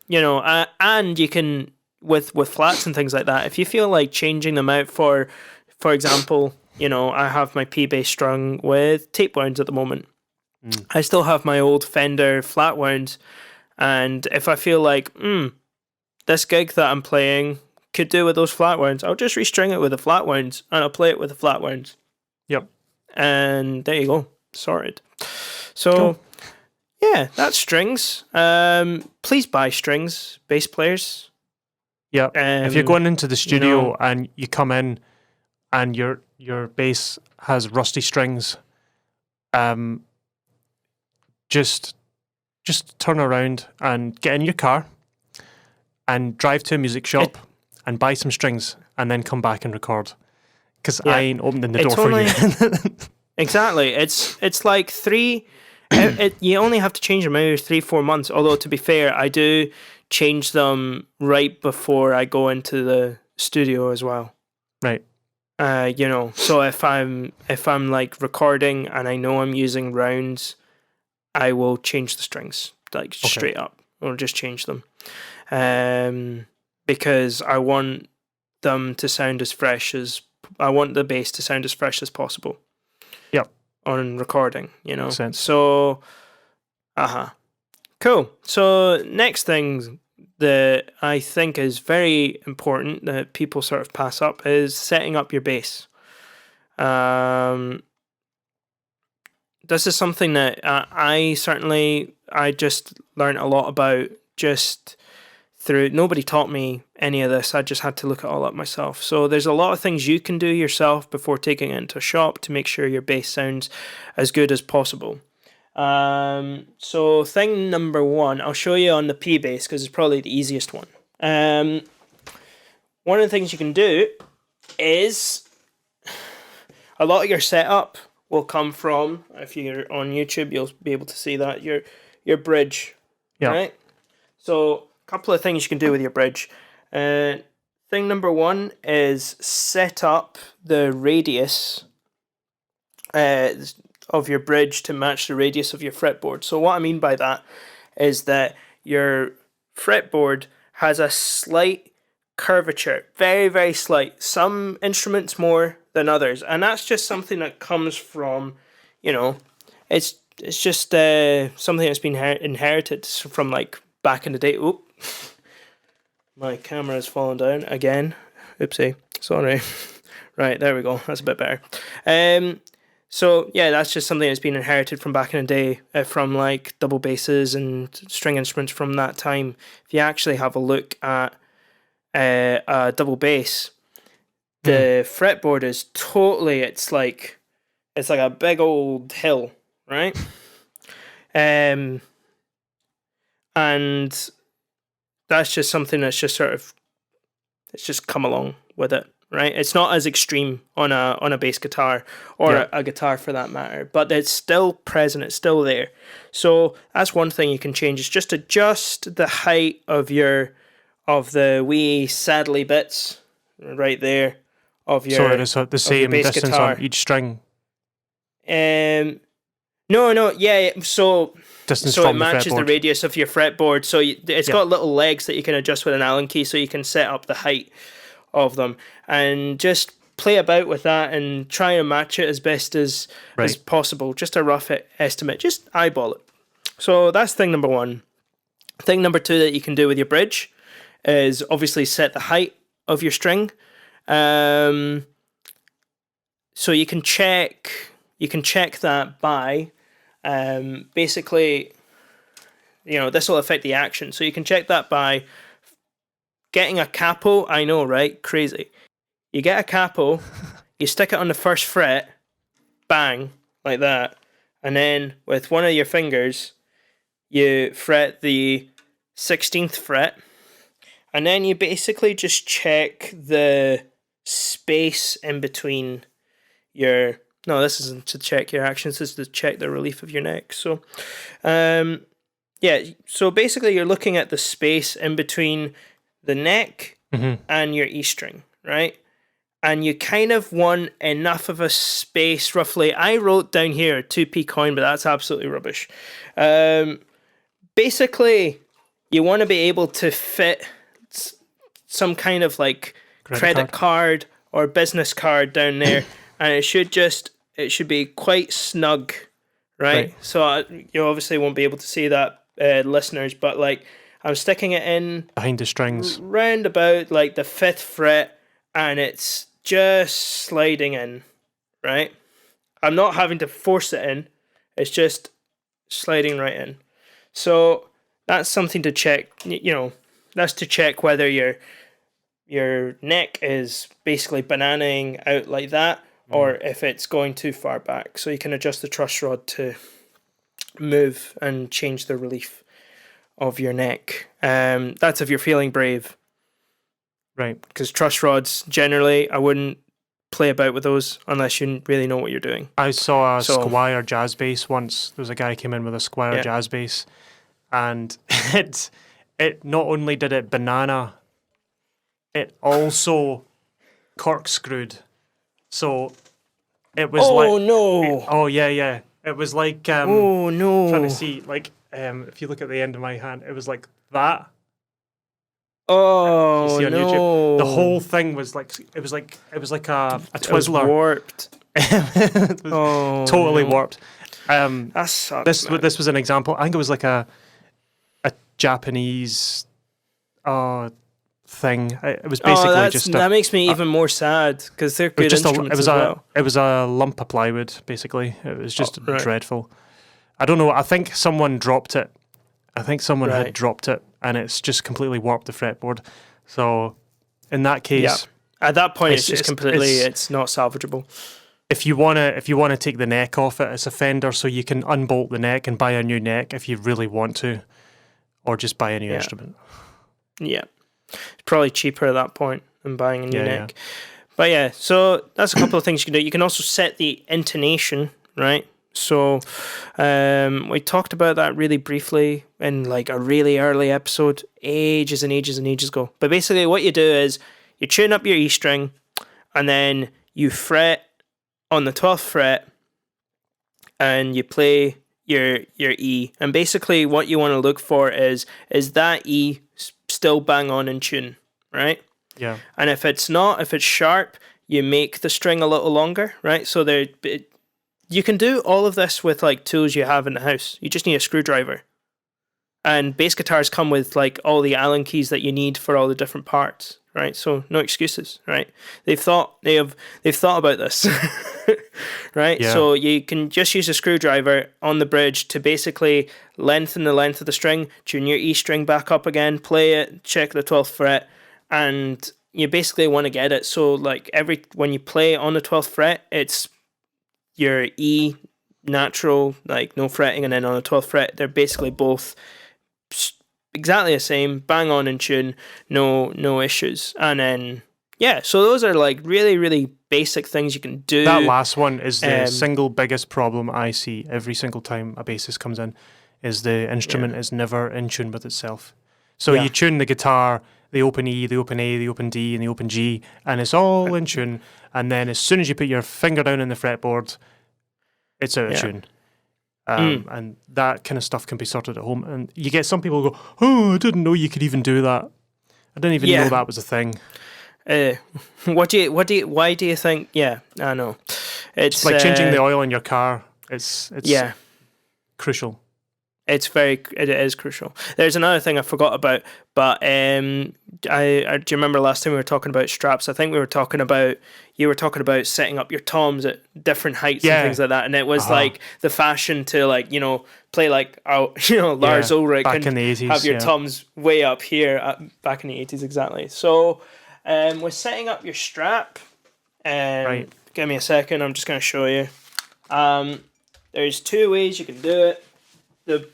you can with flats and things like that. If you feel like changing them out for example, I have my P bass strung with tape wounds at the moment. I still have my old Fender flat wounds, and if I feel like this gig that I'm playing could do with those flat wounds, I'll just restring it with the flat wounds and I'll play it with the flat wounds. Yep. And there you go, sorted. So. Cool. Yeah, that's strings. Please buy strings, bass players. Yeah. If you're going into the studio and you come in and your bass has rusty strings, just turn around and get in your car and drive to a music shop and buy some strings and then come back and record. Because I ain't opening the door for you. Exactly. It's like you only have to change them every 3-4 months. Although to be fair, I do change them right before I go into the studio as well. Right. So if I'm like recording and I know I'm using rounds, I will change the strings straight up, or just change them, because I want them to sound as fresh as I want the bass to sound as fresh as possible. Yep. On recording, Makes sense. So, cool. So next thing that I think is very important that people sort of pass up is setting up your bass. This is something that I just learned a lot about just through. Nobody taught me any of this. I just had to look it all up myself. So there's a lot of things you can do yourself before taking it into a shop to make sure your bass sounds as good as possible. So thing number 1, I'll show you on the P bass because it's probably the easiest one. One of the things you can do is a lot of your setup will come from, if you're on YouTube, you'll be able to see that, your bridge, right? So a couple of things you can do with your bridge. Thing number one is set up the radius of your bridge to match the radius of your fretboard. So what I mean by that is that your fretboard has a slight curvature, very, very slight. Some instruments more than others, and that's just something that comes from, it's just something that's been inherited from like back in the day. Oop, my camera has fallen down again. Oopsie, sorry. Right, there we go. That's a bit better. So yeah, that's just something that's been inherited from back in the day, from like double basses and string instruments from that time. If you actually have a look at a double bass, the fretboard is totally, it's like a big old hill, right? And that's just something that's just sort of, it's just come along with it, right? It's not as extreme on a bass guitar or a guitar for that matter, but it's still present, it's still there. So that's one thing you can change, is just adjust the height of the wee saddly bits right there of your. So it is the same distance guitar on each string. No, yeah. So distance it matches the radius of your fretboard. So it's got little legs that you can adjust with an Allen key, so you can set up the height of them and just play about with that and try and match it as best as possible. Just a rough estimate. Just eyeball it. So that's thing number one. Thing number two that you can do with your bridge is obviously set the height of your string. So you can check that by basically, this will affect the action. So you can check that by getting a capo. I know, right? Crazy. You get a capo, you stick it on the first fret, bang, like that, and then with one of your fingers, you fret the 16th fret, and then you basically just check the space in between your. No, this isn't to check your actions, this is to check the relief of your neck. So, so basically you're looking at the space in between the neck and your E string, right? And you kind of want enough of a space, roughly. I wrote down here 2p coin, but that's absolutely rubbish. Basically, you want to be able to fit some kind of like credit card or business card down there, and it should be quite snug, right? So you obviously won't be able to see that, listeners, but like I'm sticking it in behind the strings, round about like the 5th fret, and it's just sliding in, right? I'm not having to force it in; it's just sliding right in. So that's something to check. That's to check whether your neck is basically bananing out like that, or if it's going too far back. So you can adjust the truss rod to move and change the relief of your neck. That's if you're feeling brave. Right. Because truss rods, generally, I wouldn't play about with those unless you really know what you're doing. I saw a Squire jazz bass once. There was a guy who came in with a Squire jazz bass, and it not only did it banana, it also corkscrewed. So it was yeah. It was like oh no. Trying to see, like, if you look at the end of my hand, it was like that. Oh, you see on no. YouTube, the whole thing was like it was like a Twizzler. It was warped. It was totally warped. That sucks. This was an example. I think it was like a Japanese thing. It was basically just that makes me even more sad because they're good instruments as well. It was a lump of plywood, basically. It was just dreadful. I don't know. I think someone dropped it. I think someone had dropped it, and it's just completely warped the fretboard. So, in that case, at that point, it's just completely. It's not salvageable. If you wanna take the neck off it, it's a Fender, so you can unbolt the neck and buy a new neck if you really want to, or just buy a new instrument. Yeah, it's probably cheaper at that point than buying a new neck. But yeah, so that's a couple of things you can do. You can also set the intonation, right? So we talked about that really briefly in like a really early episode, ages and ages and ages ago. But basically what you do is you tune up your E string and then you fret on the 12th fret and you play your E. And basically what you want to look for is that E still bang on in tune, right? Yeah. And if it's not, if it's sharp, you make the string a little longer, right? So you can do all of this with like tools you have in the house. You just need a screwdriver. And bass guitars come with like all the Allen keys that you need for all the different parts, right? So no excuses, right? They've thought about this, right? Yeah. So you can just use a screwdriver on the bridge to basically lengthen the length of the string, tune your E string back up again, play it, check the 12th fret, and you basically want to get it so like when you play on the 12th fret, it's your E natural, like no fretting, and then on the 12th fret, they're basically both exactly the same, bang on in tune, no issues. And then yeah, so those are like really, really basic things you can do. That last one is the single biggest problem I see every single time a bassist comes in, is the instrument is never in tune with itself. So you tune the guitar, the open E, the open A, the open D, and the open G, and it's all in tune. And then as soon as you put your finger down in the fretboard, it's out of tune. And that kind of stuff can be sorted at home. And you get some people who go, "Oh, I didn't know you could even do that. I didn't even know that was a thing." Why do you think? Yeah, I know. It's like changing the oil in your car. It's crucial. It is crucial. There's another thing I forgot about, but do you remember last time we were talking about straps? I think you were talking about setting up your toms at different heights and things like that, and it was like the fashion to like play like Lars Ulrich back in the 80s, have your toms way up here back in the 80s exactly. So with setting up your strap, right. Give me a second. I'm just going to show you. There's two ways you can do it. The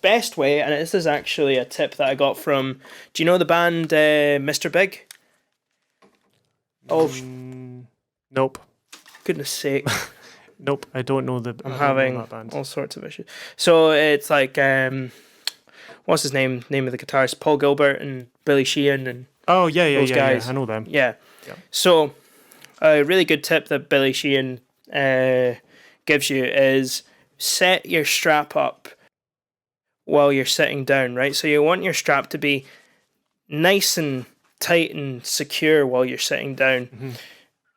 best way, and this is actually a tip that I got from, do you know the band Mr. Big? Oh, nope. Goodness sake. Nope, I don't know I'm having that band. All sorts of issues. So it's like, what's his name? Name of the guitarist? Paul Gilbert and Billy Sheehan and those guys. Yeah, I know them. Yeah. So a really good tip that Billy Sheehan gives you is set your strap up while you're sitting down, right? So you want your strap to be nice and tight and secure while you're sitting down,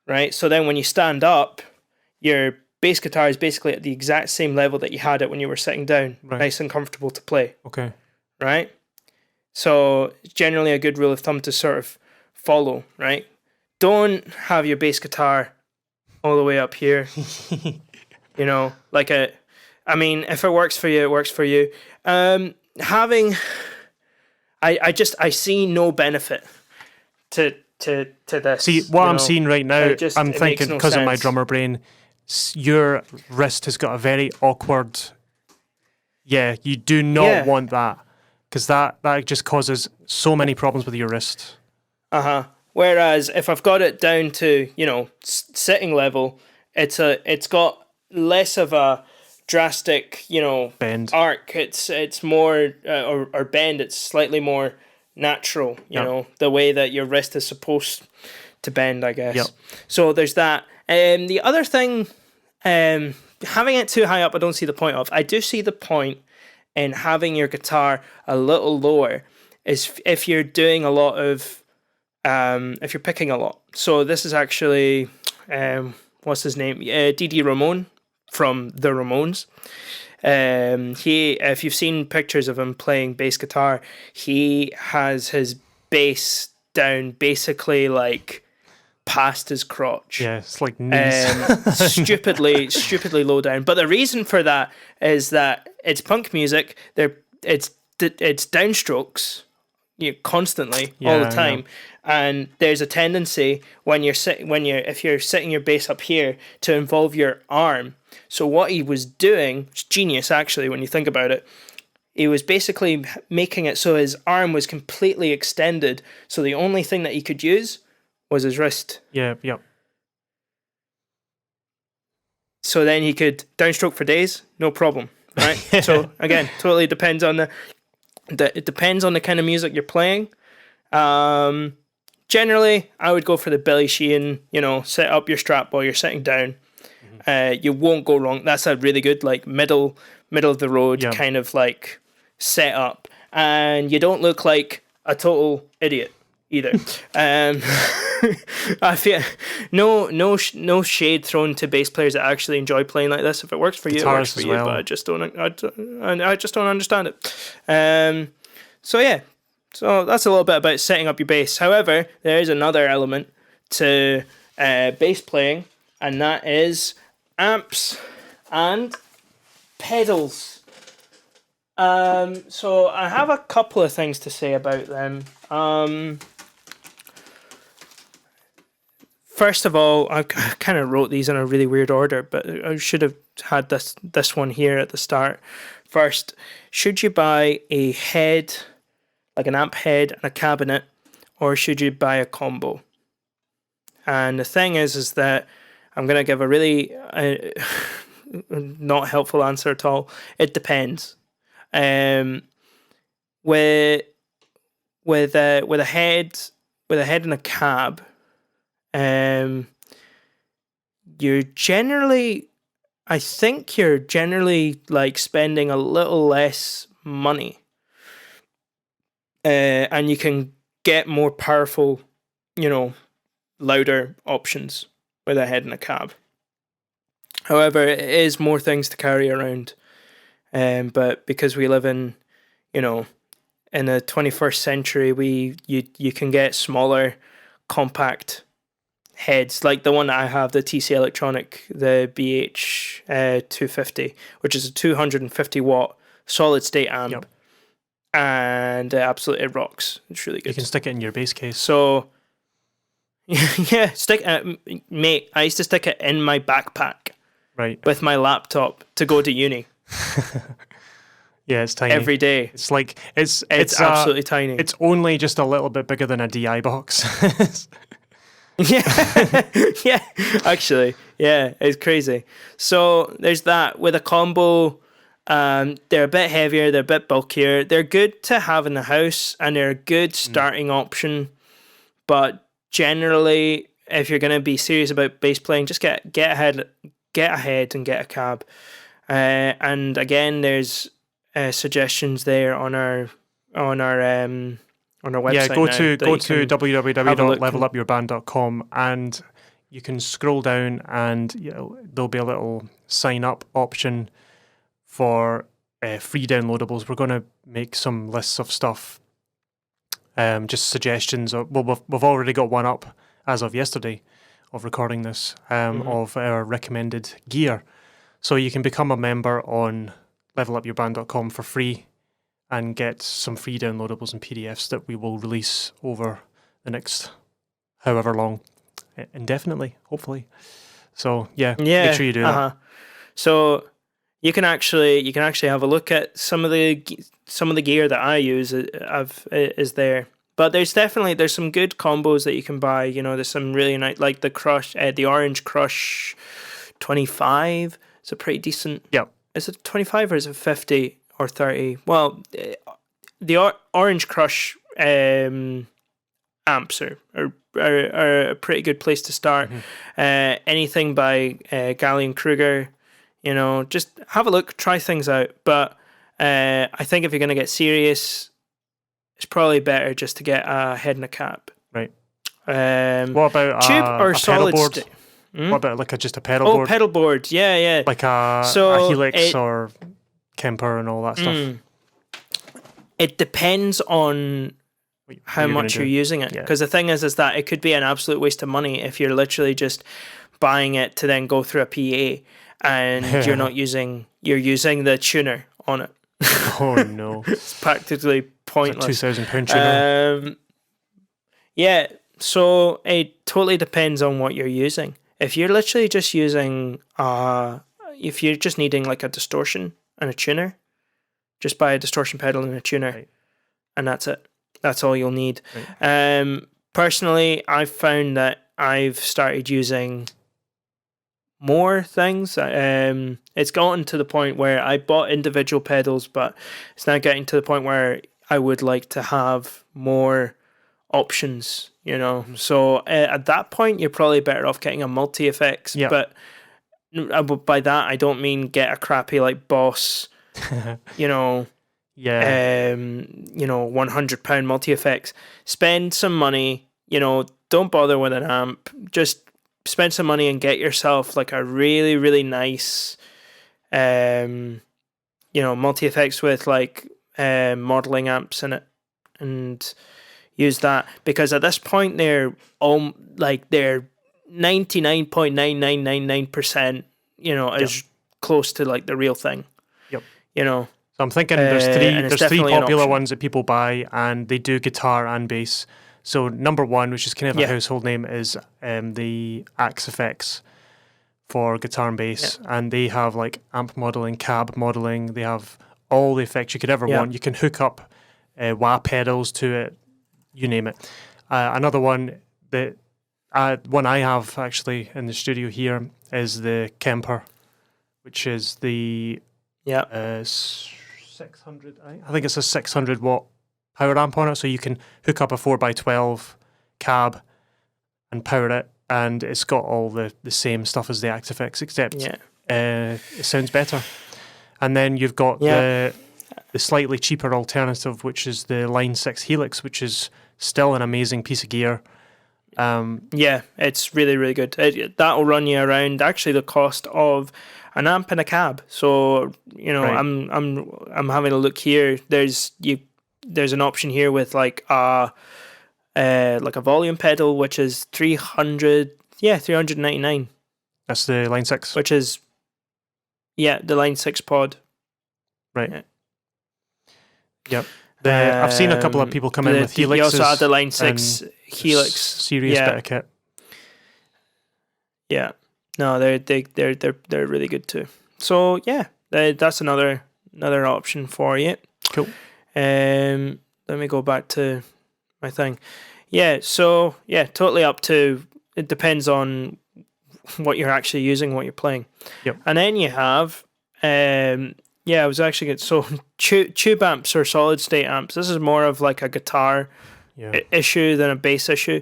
right? So then when you stand up, your bass guitar is basically at the exact same level that you had it when you were sitting down, nice and comfortable to play. Okay. Right? So it's generally a good rule of thumb to sort of follow, right? Don't have your bass guitar all the way up here. If it works for you, it works for you. I see no benefit to this. See, what I'm seeing right now, I'm thinking because of my drummer brain, your wrist has got a very awkward. Yeah, you do not want that because that just causes so many problems with your wrist. Whereas if I've got it down to sitting level, it's got less of a drastic bend arc. It's more or bend. It's slightly more natural. The way that your wrist is supposed to bend, I guess. So there's that. The other thing, having it too high up, I don't see the point of. I do see the point in having your guitar a little lower, is if you're doing a lot of, if you're picking a lot. So this is actually, what's his name? D.D. Ramone from the Ramones. If you've seen pictures of him playing bass guitar, he has his bass down basically like past his crotch. Yeah, it's like knees. Stupidly low down. But the reason for that is that it's punk music. It's downstrokes, constantly all the time. And there's a tendency if you're sitting your bass up here to involve your arm. So what he was doing, it's genius actually when you think about it, he was basically making it so his arm was completely extended, so the only thing that he could use was his wrist. Yeah. so then you could downstroke for days, no problem, right? So again, totally depends on it depends on the kind of music you're playing. Generally, I would go for the Billy Sheehan, set up your Strat while you're sitting down. You won't go wrong. That's a really good, like, middle of the road kind of, like, setup. And you don't look like a total idiot either. I feel no shade thrown to bass players that actually enjoy playing like this. If it works for you, it works for you. But I just don't understand it. So that's a little bit about setting up your bass. However, there is another element to bass playing, and that is amps and pedals. So I have a couple of things to say about them. First of all, I kind of wrote these in a really weird order, but I should have had this one here at the start. First, should you buy a head, like an amp head and a cabinet, or should you buy a combo? And the thing is that I'm going to give a really not helpful answer at all. It depends. With a head and a cab, you're generally like spending a little less money, and you can get more powerful, louder options with a head and a cab. However, it is more things to carry around, but because we live in the 21st century, you can get smaller, compact heads, like the one that I have, the TC Electronic, the BH250, which is a 250 watt solid state amp, and absolutely it rocks. It's really good. You can stick it in your bass case. So yeah, mate. I used to stick it in my backpack, right, with my laptop to go to uni. Yeah, it's tiny. Every day. It's like it's absolutely tiny. It's only just a little bit bigger than a DI box. Yeah, yeah. Actually, yeah, it's crazy. So there's that. With a combo, they're a bit heavier, they're a bit bulkier. They're good to have in the house, and they're a good starting option. But generally, if you're going to be serious about bass playing, just get a head and get a cab. And again, there's suggestions there on our website. Yeah, go to www.levelupyourband.com and you can scroll down, and there'll be a little sign up option for free downloadables. We're going to make some lists of stuff, just suggestions. We've already got one up as of yesterday of recording this, of our recommended gear. So you can become a member on levelupyourband.com for free and get some free downloadables and PDFs that we will release over the next however long, indefinitely, hopefully. So yeah, make sure you do that. So you can actually have a look at some of the gear that I use is there. But there's some good combos that you can buy. There's some really nice, like the Orange Crush 25. It's a pretty decent. Yeah. Is it 25 or is it 50 or 30? Well, the Orange Crush amps are a pretty good place to start. Anything by Gallion Kruger, just have a look, try things out. But I think if you're going to get serious, it's probably better just to get a head and a cap. Right. What about tube or solid board? What about just a pedal board? Oh, pedal board. Yeah. Like a Helix or Kemper and all that stuff. It depends on how much you're using it. Because the thing is that it could be an absolute waste of money if you're literally just buying it to then go through a PA and you're using the tuner on it. Oh no. It's practically pointless. It's a £2,000 tuner. Yeah, so it totally depends on what you're using. If you're literally just using, if you're just needing like a distortion and a tuner, just buy a distortion pedal and a tuner, and that's it. That's all you'll need. Right. Personally, I've found that I've started using more things. It's gotten to the point where I bought individual pedals, but it's now getting to the point where I would like to have more options, So at that point, you're probably better off getting a multi-effects. Yeah. But by that, I don't mean get a crappy like Boss, Yeah. £100 multi-effects. Spend some money, don't bother with an amp. Just spend some money and get yourself like a really, really nice, multi-effects with like modeling amps in it, and use that, because at this point they're 99.9999%, is close to like the real thing. Yep. So I'm thinking there's three popular an ones that people buy, and they do guitar and bass. So number one, which is kind of a household name, is the Axe Effects for guitar and bass, and they have like amp modeling, cab modeling. They have all the effects you could ever want. You can hook up wah pedals to it, you name it. Another one that one I have actually in the studio here is the Kemper, which is the 600. I think it's a 600 watt power amp on it, so you can hook up a 4x12 cab and power it, and it's got all the same stuff as the Axe Effects, except it sounds better. And then you've got the slightly cheaper alternative, which is the Line 6 Helix, which is still an amazing piece of gear. It's really, really good. That'll run you around actually the cost of an amp and a cab. So Right. I'm having a look here. There's an option here with like a volume pedal, which is $399. That's the Line 6. Which is the Line 6 pod. Right. Yep. I've seen a couple of people come in with Helixes. You also had the Line 6 Helix. Serious bit of kit. Yeah. No, they're really good too. So that's another option for you. Cool. Let me go back to my thing. So totally up to, it depends on what you're actually using, what you're playing. Yep. And then you have I was actually tube amps or solid state amps. This is more of like a guitar issue than a bass issue.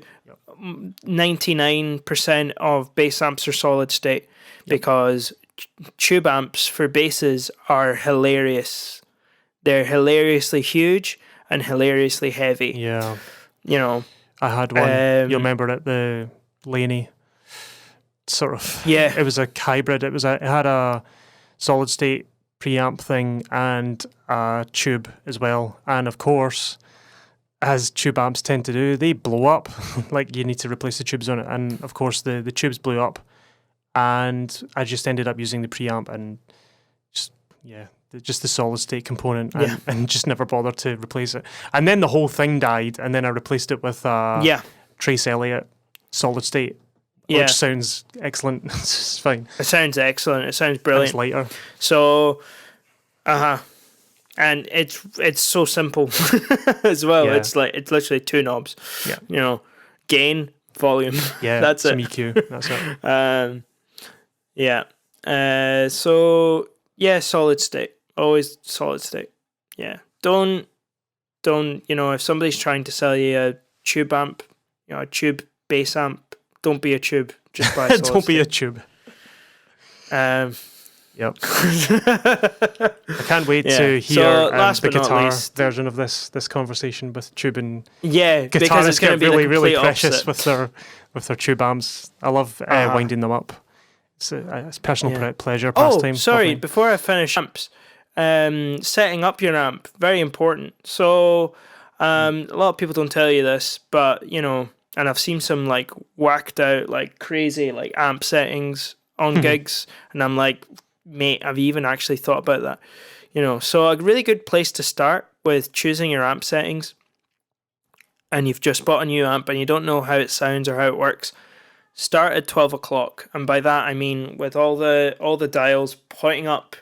99% of bass amps are solid state because tube amps for basses are hilarious. They're hilariously huge and hilariously heavy. Yeah. I had one. You'll remember it, the Laney. Sort of. Yeah. It was a hybrid. It had a solid state preamp thing and a tube as well. And of course, as tube amps tend to do, they blow up. Like you need to replace the tubes on it. And of course, the tubes blew up. And I just ended up using the preamp and just the solid state component and just never bothered to replace it. And then the whole thing died, and then I replaced it with Trace Elliott solid state, which sounds excellent. It's fine. It sounds excellent. It sounds brilliant. It's lighter. So, and it's so simple as well. Yeah. It's literally two knobs. Yeah. Gain, volume. Yeah, that's it. Some EQ. That's it. Solid state. Always solid state. Yeah. Don't if somebody's trying to sell you a tube amp, a tube bass amp, don't be a tube. Just buy a solid Don't be a state. tube. Yep. I can't wait to hear the guitar version of this conversation with tube and because it's going to be really, the really complete precious opposite. with their tube amps. I love winding them up. It's personal pleasure, pastime. Sorry, before I finish amps, setting up your amp, very important. So a lot of people don't tell you this, but and I've seen some like whacked out, like crazy like amp settings on gigs, and I'm like, mate, have you even actually thought about that? So a really good place to start with choosing your amp settings, and you've just bought a new amp and you don't know how it sounds or how it works, start at 12 o'clock. And by that I mean with all the dials pointing up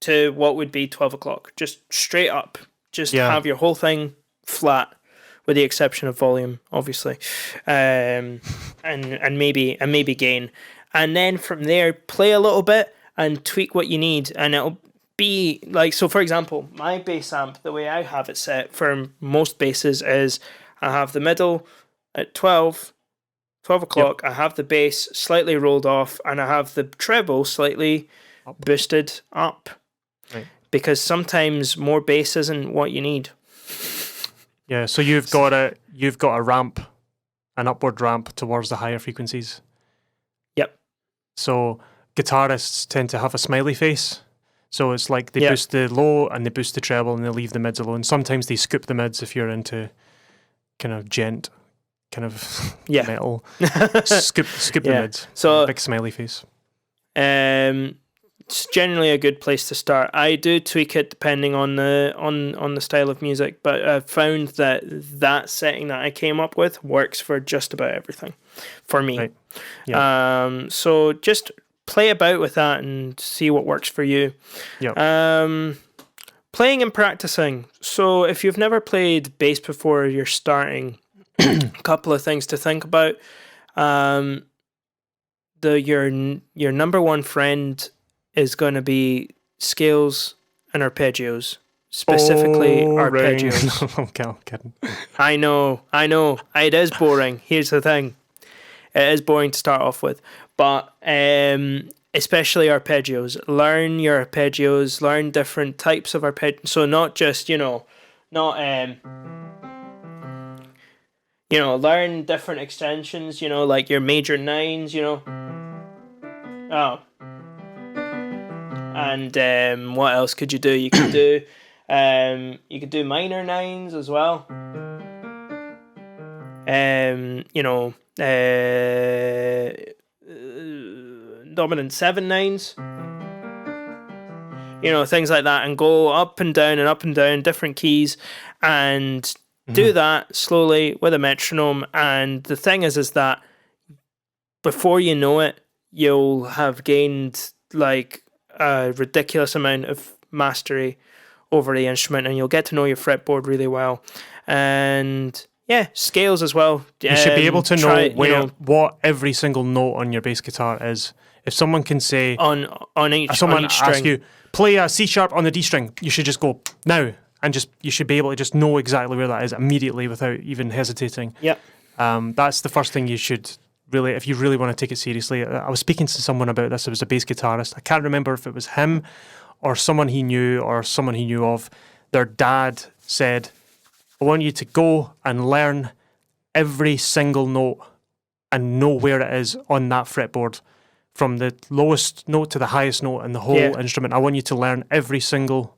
to what would be 12 o'clock, just straight up. Just have your whole thing flat, with the exception of volume, obviously, and maybe gain. and then from there play a little bit and tweak what you need, and it'll be like, so for example, my bass amp, the way I have it set for most basses is I have the middle at 12 o'clock, I have the bass slightly rolled off, and I have the treble slightly boosted up. Right. Because sometimes more bass isn't what you need. Yeah, so you've got a ramp, an upward ramp towards the higher frequencies. Yep. So guitarists tend to have a smiley face. So it's like they boost the low and they boost the treble and they leave the mids alone. Sometimes they scoop the mids if you're into kind of gent, kind of metal. Scoop the mids. So big smiley face. It's generally a good place to start. I do tweak it depending on the style of music, but I've found that setting that I came up with works for just about everything for me. Right. Yeah. So just play about with that and see what works for you. Yeah. Playing and practicing. So if you've never played bass before, you're starting. A couple of things to think about. Your number one friend is going to be scales and arpeggios, specifically arpeggios. Okay, I'm kidding. I know. It is boring. Here's the thing. It is boring to start off with, but especially arpeggios. Learn your arpeggios. Learn different types of arpeggios. So not just, learn different extensions, like your major nines, Oh. And what else could you do? You could do minor nines as well. Dominant 7/9s. Things like that, and go up and down, different keys, and do that slowly with a metronome. And the thing is that before you know it, you'll have gained like a ridiculous amount of mastery over the instrument, and you'll get to know your fretboard really well. And scales as well. You should be able to know what every single note on your bass guitar is. If someone can say on each asks string, you play a C sharp on the D string, you should just go now, and you should be able to just know exactly where that is immediately without even hesitating. Yeah. That's the first thing you should really, if you really want to take it seriously. I was speaking to someone about this. It was a bass guitarist. I can't remember if it was him or someone he knew of. Their dad said, I want you to go and learn every single note and know where it is on that fretboard, from the lowest note to the highest note in the whole instrument. I want you to learn every single,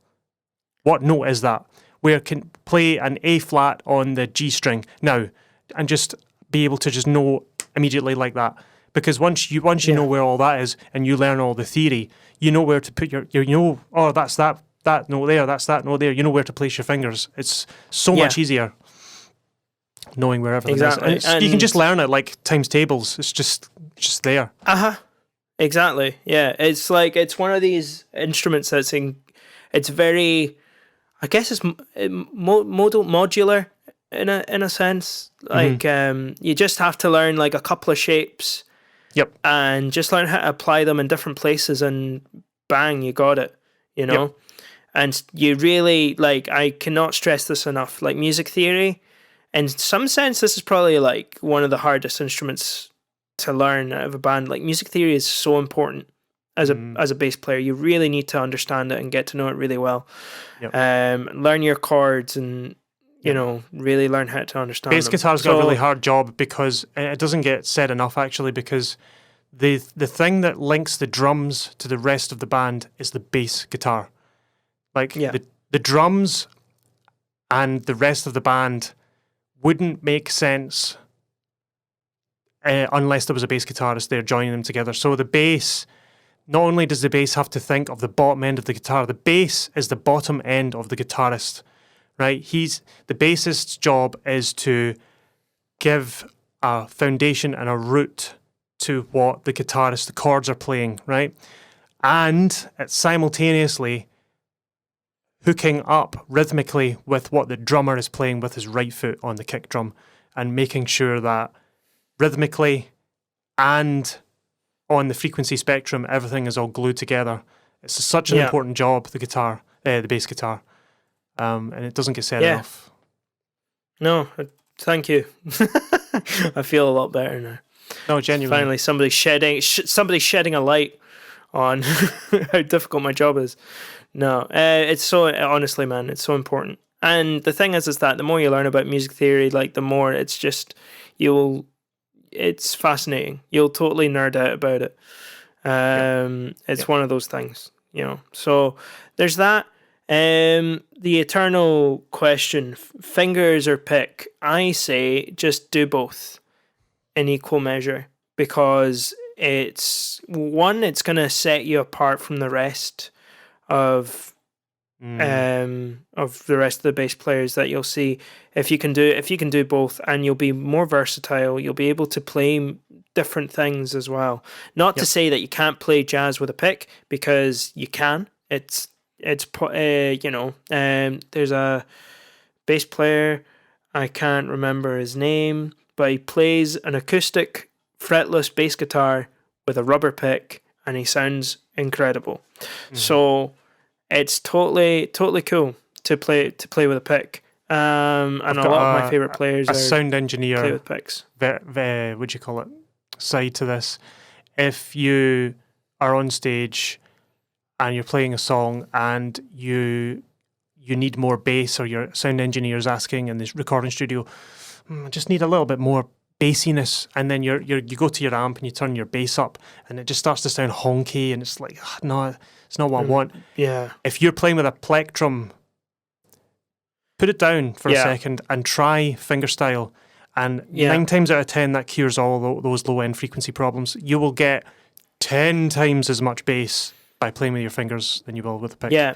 what note is that? Where can play an A flat on the G string now, and just be able to just know immediately like that. Because once you know where all that is and you learn all the theory, you know where to put that's that note there, that's that note there. You know where to place your fingers. It's so much easier knowing where everything is. And you can just learn it like times tables. It's just there. Exactly. Yeah. It's like, it's one of these instruments that's it's very, I guess it's modular in a sense. Like you just have to learn like a couple of shapes. Yep. And just learn how to apply them in different places, and bang, you got it. Yep. And you really, like, I cannot stress this enough. Like, music theory, in some sense, this is probably like one of the hardest instruments to learn out of a band. Like, music theory is so important as a bass player. You really need to understand it and get to know it really well. Yep. Learn your chords and really learn how to understand bass guitar's got a really hard job, because it doesn't get said enough, actually, because the thing that links the drums to the rest of the band is the bass guitar. Like, the drums and the rest of the band wouldn't make sense unless there was a bass guitarist there joining them together. So the bass, not only does the bass have to think of the bottom end of the guitar, the bass is the bottom end of the guitarist, right? The bassist's job is to give a foundation and a root to what the guitarist, the chords are playing, right? And it's simultaneously hooking up rhythmically with what the drummer is playing with his right foot on the kick drum, and making sure that rhythmically and on the frequency spectrum, everything is all glued together. It's such an important job, the guitar, the bass guitar, and it doesn't get said enough. No, thank you. I feel a lot better now. No, genuinely. Finally, somebody shedding a light on how difficult my job is. No, it's so, honestly, man, it's so important. And the thing is that the more you learn about music theory, like the more it's just, it's fascinating. You'll totally nerd out about it. It's one of those things, you know. So there's that. The eternal question, fingers or pick, I say just do both in equal measure, because it's going to set you apart from the rest of the rest of the bass players that you'll see. If you can do both, and you'll be more versatile, you'll be able to play different things as well. Not to say that you can't play jazz with a pick, because you can. There's a bass player, I can't remember his name, but he plays an acoustic fretless bass guitar with a rubber pick, and he sounds incredible. So it's totally cool to play with a pick. And a lot of my favorite players are sound engineer play with picks. What'd you call it? Side to this. If you are on stage and you're playing a song and you need more bass, or your sound engineer is asking in this recording studio, I just need a little bit more bassiness, and then you go to your amp and you turn your bass up, and it just starts to sound honky, and it's like, no, it's not what I want. Yeah. If you're playing with a plectrum, put it down for a second and try fingerstyle, and 9 times out of 10 that cures all those low end frequency problems. You will get 10 times as much bass by playing with your fingers than you will with a pick. Yeah.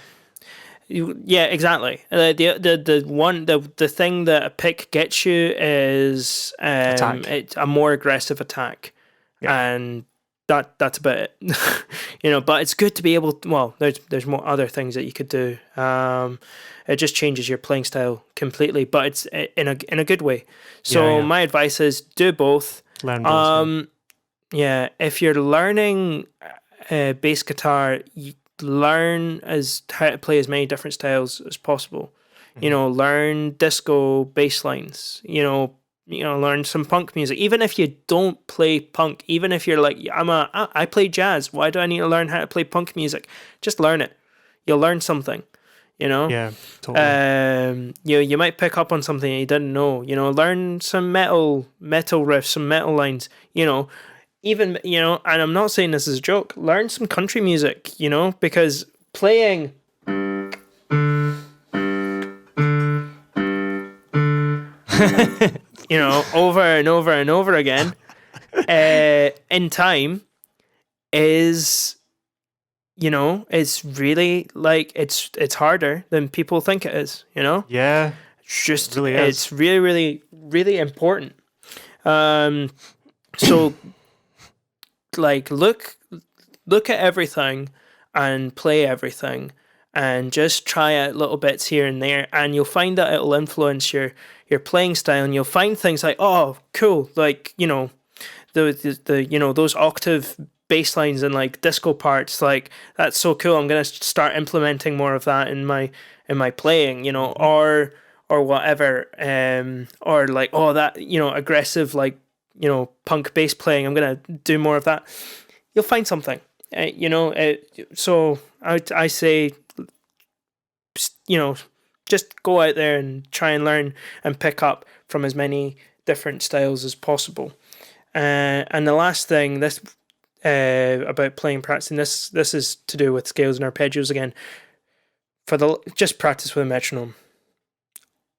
Yeah, exactly. The thing that a pick gets you is it's a more aggressive attack, and that's about it. You know, but it's good to be able to, well, there's more other things that you could do. It just changes your playing style completely, but it's in a good way. So my advice is do both. Learn both. If you're learning bass guitar, learn how to play as many different styles as possible. You know, learn disco bass lines. You know, learn some punk music. Even if you don't play punk, even if you're like, I play jazz, why do I need to learn how to play punk music? Just learn it. You'll learn something. You know? Yeah, totally. You might pick up on something you didn't know. You know, learn some metal riffs, some metal lines. You know, even, you know, and I'm not saying this is a joke, learn some country music, you know, because playing you know, over and over and over again in time is, you know, it's really like it's harder than people think it is, you know? Yeah. It really is. It's really, really, really important. So like look at everything and play everything, and just try out little bits here and there, and you'll find that it'll influence your playing style, and you'll find things like, oh, cool, like, you know, the you know, those octave bass lines and like disco parts, like, that's so cool, I'm gonna start implementing more of that in my playing, you know, or whatever, or like, oh, that, you know, aggressive, like, you know, punk bass playing, I'm gonna do more of that. You'll find something, you know. So I say, you know, just go out there and try and learn and pick up from as many different styles as possible. And the last thing, this about playing, practicing, this is to do with scales and arpeggios again. Just practice with a metronome.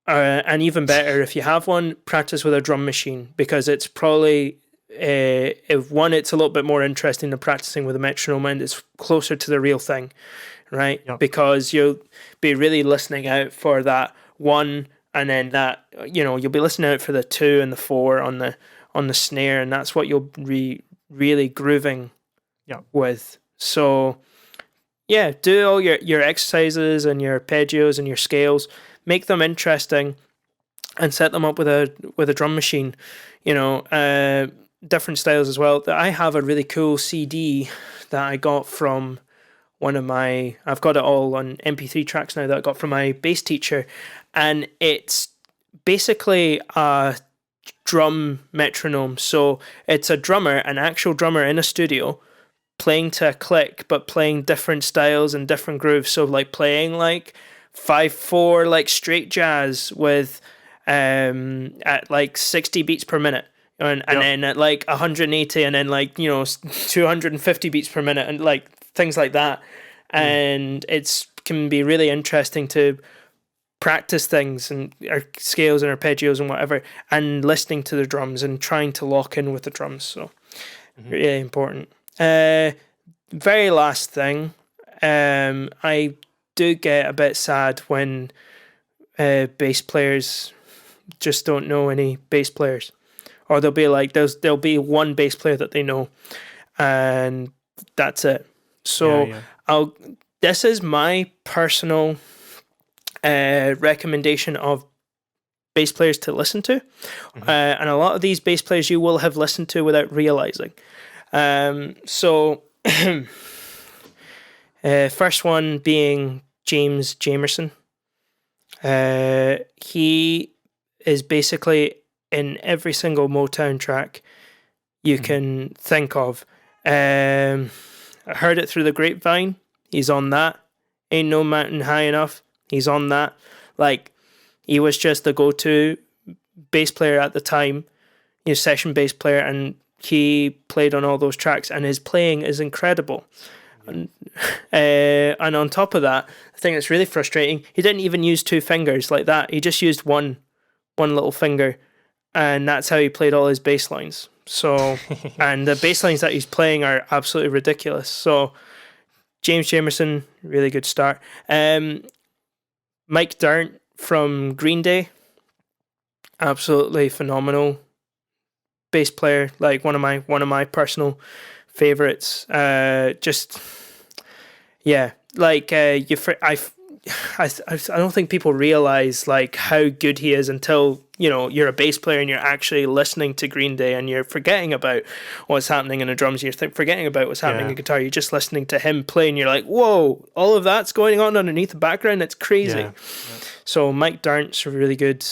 And even better, if you have one, practice with a drum machine, because it's probably, if one, it's a little bit more interesting than practicing with a metronome, and it's closer to the real thing, right? Yep. Because you'll be really listening out for that one, and then that, you know, you'll be listening out for the 2 and the 4 on the snare, and that's what you'll be really grooving with. So yeah, do all your exercises and your arpeggios and your scales. Make them interesting, and set them up with a drum machine. You know, different styles as well. I have a really cool CD that I got from I've got it all on MP3 tracks now that I got from my bass teacher, and it's basically a drum metronome. So it's an actual drummer in a studio playing to a click, but playing different styles and different grooves. So like playing like 5/4 like straight jazz with at like 60 beats per minute. And then at like 180, and then like 250 beats per minute, and like things like that. And it's can be really interesting to practice things and our scales and arpeggios and whatever, and listening to the drums and trying to lock in with the drums. So really important. Very last thing, I do get a bit sad when bass players just don't know any bass players, or they'll be like there'll be one bass player that they know, and that's it. So this is my personal recommendation of bass players to listen to, and a lot of these bass players you will have listened to without realizing. So first one being Jamerson. He is basically in every single Motown track you can think of. I Heard It Through the Grapevine, he's on that. Ain't No Mountain High Enough, he's on that. Like, he was just the go-to bass player at the time, session bass player, and he played on all those tracks, and his playing is incredible. And on top of that, the thing that's really frustrating, he didn't even use two fingers like that. He just used one little finger, and that's how he played all his bass lines. So, and the bass lines that he's playing are absolutely ridiculous. So, Jamerson, really good start. Mike Dirnt from Green Day, absolutely phenomenal bass player. Like one of my personal favorites. Just yeah, like I don't think people realize like how good he is until you're a bass player and you're actually listening to Green Day, and you're forgetting about what's happening in the drums. You're forgetting about what's happening in guitar. You're just listening to him play, and you're like, whoa, all of that's going on underneath the background. It's crazy. Yeah. So Mike Dirnt's a really good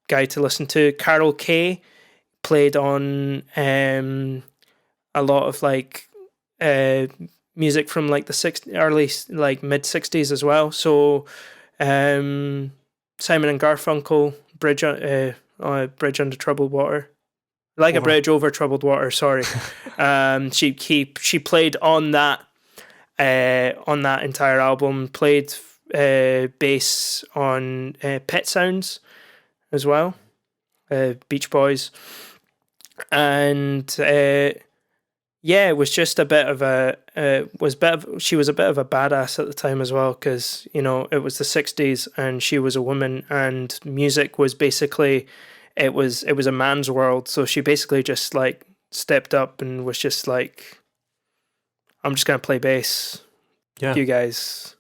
guy to listen to. Carol Kay played on a lot of like music from like the early like mid 60s as well. So Simon and Garfunkel, Bridge Under Troubled Water, like a bridge over troubled water. Sorry. She played on that entire album. Played bass on Pet Sounds as well, Beach Boys, and it was just a bit of she was a bit of a badass at the time as well, because it was the 60s and she was a woman, and music was basically it was a man's world. So she basically just like stepped up and was just like, I'm just gonna play bass, you guys,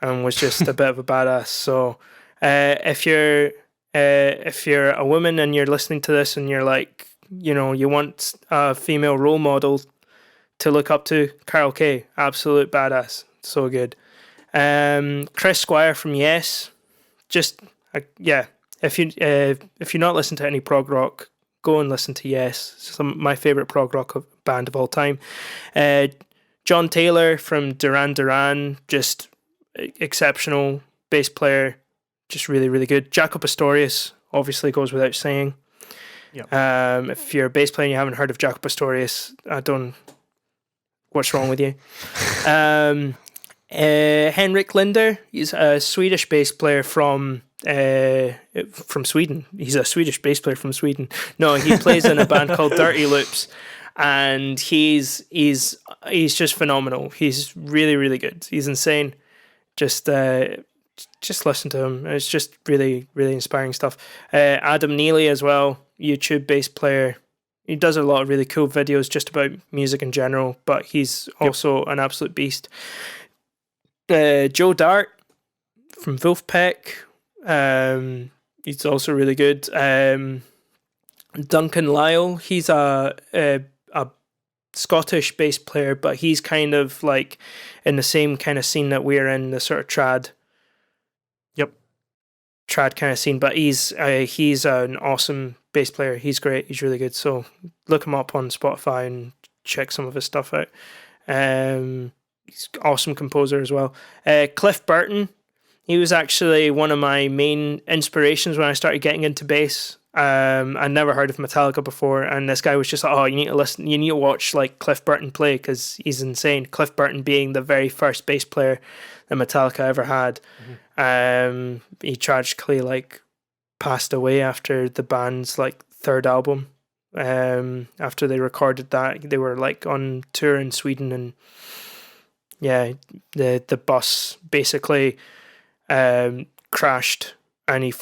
and was just a bit of a badass. So if you're a woman and you're listening to this and you're like, you want a female role model to look up to, Carol Kay, absolute badass, so good. Chris Squire from Yes, just if you're not listening to any prog rock, go and listen to Yes. It's my favorite prog rock band of all time. John Taylor from Duran Duran, just exceptional bass player, just really, really good. Jaco Pastorius obviously goes without saying. Yep. If you're a bass player and you haven't heard of Jaco Pastorius, what's wrong with you? Henrik Linder, he's a Swedish bass player from Sweden. He's a Swedish bass player from Sweden. No, he plays in a band called Dirty Loops, and he's just phenomenal. He's really, really good. He's insane. Just listen to him. It's just really, really inspiring stuff. Adam Neely as well, YouTube bass player. He does a lot of really cool videos just about music in general, but he's also an absolute beast. Joe Dart from Wolfpack, he's also really good. Duncan Lyle. He's a Scottish bass player, but he's kind of like in the same kind of scene that we're in, the sort of trad kind of scene. But he's an awesome bass player. He's great. He's really good. So look him up on Spotify and check some of his stuff out. He's an awesome composer as well. Cliff Burton. He was actually one of my main inspirations when I started getting into bass. I'd never heard of Metallica before, and this guy was just like, "Oh, you need to watch like Cliff Burton play because he's insane." Cliff Burton being the very first bass player that Metallica ever had. He tragically like passed away after the band's like third album. After they recorded that, they were like on tour in Sweden, and yeah, the bus basically crashed, and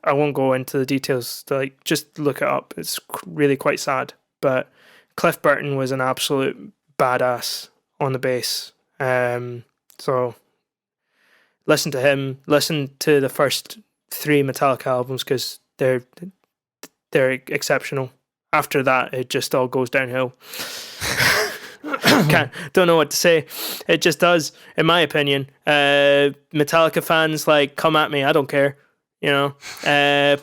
I won't go into the details. Like, just look it up. It's really quite sad. But Cliff Burton was an absolute badass on the bass. So listen to him. Listen to the first 3 Metallica albums because they're exceptional. After that, it just all goes downhill. Don't know what to say. It just does, in my opinion. Metallica fans, like, come at me. I don't care. You know,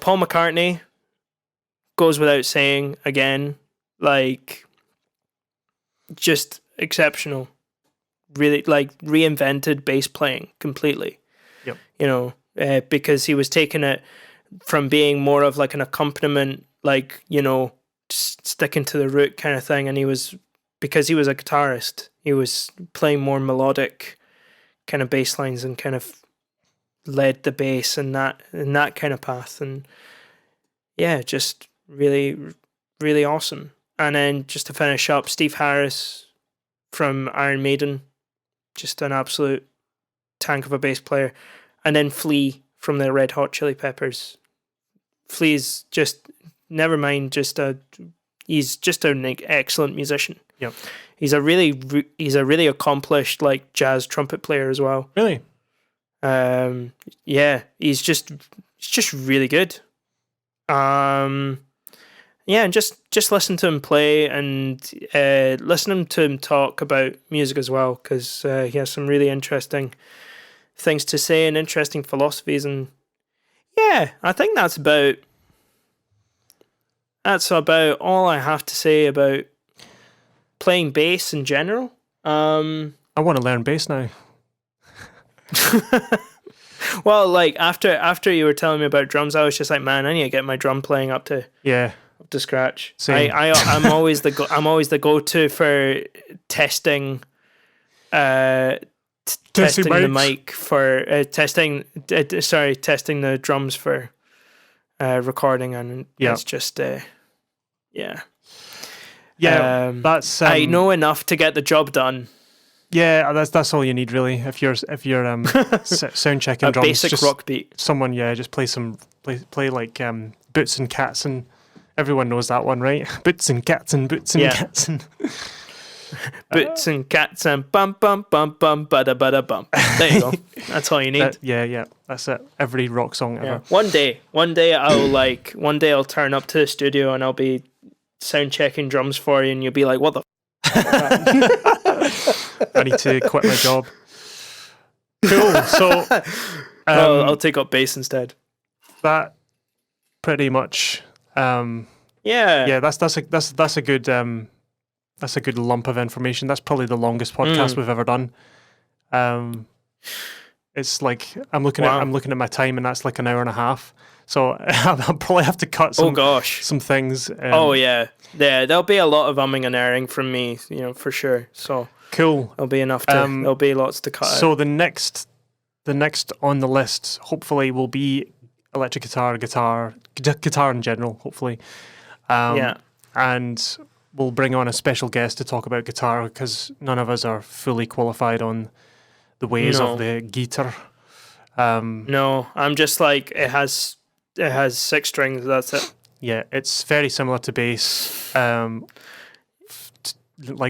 Paul McCartney goes without saying again, like, just exceptional. Really, like, reinvented bass playing completely. Yep. You know, because he was taking it from being more of like an accompaniment, like, you know, sticking to the root kind of thing, and because he was a guitarist, he was playing more melodic kind of bass lines and kind of led the bass in that kind of path. And yeah, just really, really awesome. And then just to finish up, Steve Harris from Iron Maiden, just an absolute tank of a bass player. And then Flea from the Red Hot Chili Peppers. Flea's just, never mind, he's just an excellent musician. Yep. He's a really accomplished like jazz trumpet player as well. Really? Yeah, he's just really good. And just listen to him play and listen to him talk about music as well, because he has some really interesting things to say and interesting philosophies. And yeah, I think that's about all I have to say about playing bass in general. I want to learn bass now. Well, like after you were telling me about drums, I was just like, man, I need to get my drum playing up to scratch. Same. I'm always the go-to for testing testing the mic for testing the drums for recording, and it's just that's I know enough to get the job done. Yeah, that's all you need really. If you're sound checking a drums, basic just rock beat. Someone just play like Boots and Cats, and everyone knows that one, right? Boots and Cats and Boots and Cats and Boots and Cats and bum bum bum bum bada bada bum. There you go. That's all you need. That's it. Every rock song ever. One day I'll turn up to the studio and I'll be sound checking drums for you, and you'll be like, what the I need to quit my job. Cool. So I'll take up bass instead. That pretty much that's a good lump of information. That's probably the longest podcast we've ever done. It's like I'm looking at my time, and that's like an hour and a half. So I'll probably have to cut some things. There'll be a lot of umming and erring from me, for sure. So cool. There'll be enough to. There'll be lots to cut. So the next on the list, hopefully, will be electric guitar in general. Hopefully, and we'll bring on a special guest to talk about guitar, because none of us are fully qualified on the ways of the guitar. No, I'm just like, it has 6 strings. That's it. Yeah, it's very similar to bass, like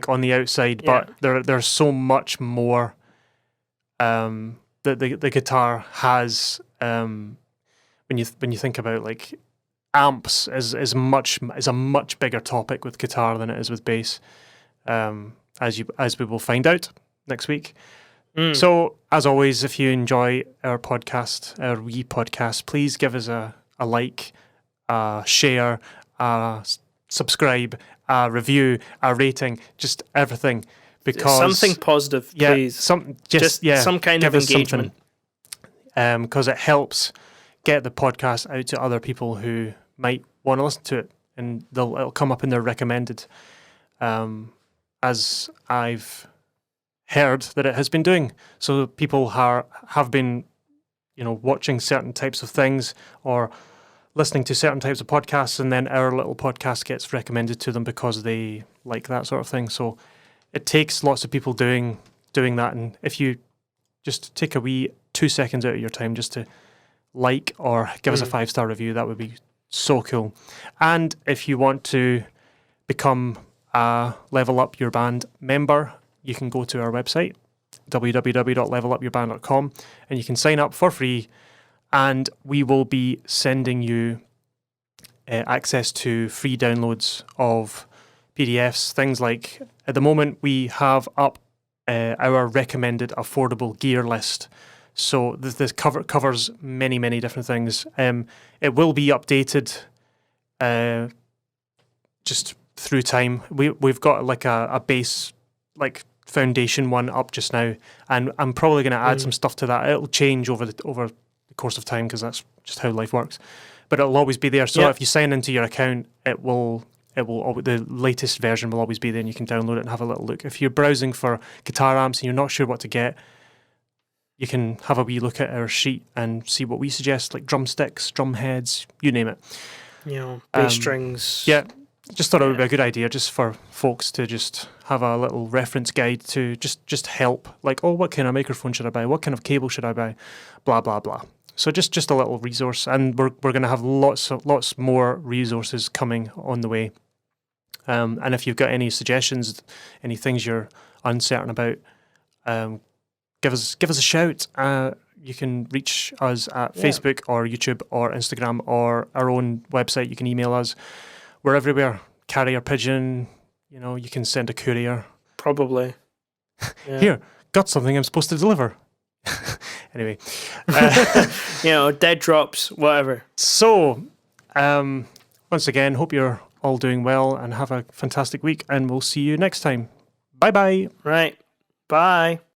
on the outside, but there's so much more that the guitar has. When you think about like amps is a much bigger topic with guitar than it is with bass, as we will find out next week. So, as always, if you enjoy our podcast, our wee podcast, please give us a like, a share, a subscribe, a review, a rating, just everything. Because something positive, please. Some kind of engagement. Because it helps get the podcast out to other people who might want to listen to it, and it'll come up in their recommended. As I've heard that it has been doing. So people have been, watching certain types of things or listening to certain types of podcasts, and then our little podcast gets recommended to them because they like that sort of thing. So it takes lots of people doing that, and if you just take a wee 2 seconds out of your time just to like or give us a 5-star review, that would be so cool. And if you want to become a Level Up Your Band member, you can go to our website, www.levelupyourband.com, and you can sign up for free, and we will be sending you access to free downloads of PDFs, things like, at the moment, we have up our recommended affordable gear list. So this covers many, many different things. It will be updated just through time. We've got like a base, like foundation one up just now, and I'm probably going to add some stuff to that. It'll change over the course of time because that's just how life works. But it'll always be there. So if you sign into your account, the latest version will always be there, and you can download it and have a little look. If you're browsing for guitar amps and you're not sure what to get, you can have a wee look at our sheet and see what we suggest, like drumsticks, drum heads, you name it. Bass strings. Yeah, just thought it would be a good idea just for folks to just have a little reference guide to just help. Like, what kind of microphone should I buy? What kind of cable should I buy? Blah, blah, blah. So just a little resource, and we're going to have lots more resources coming on the way. And if you've got any suggestions, any things you're uncertain about, give us a shout. You can reach us at Facebook or YouTube or Instagram or our own website. You can email us. We're everywhere. Carrier pigeon. You can send a courier. Probably. Yeah. Here, got something I'm supposed to deliver. Anyway, dead drops, whatever. So, once again, hope you're all doing well and have a fantastic week, and we'll see you next time. Bye bye. Right. Bye.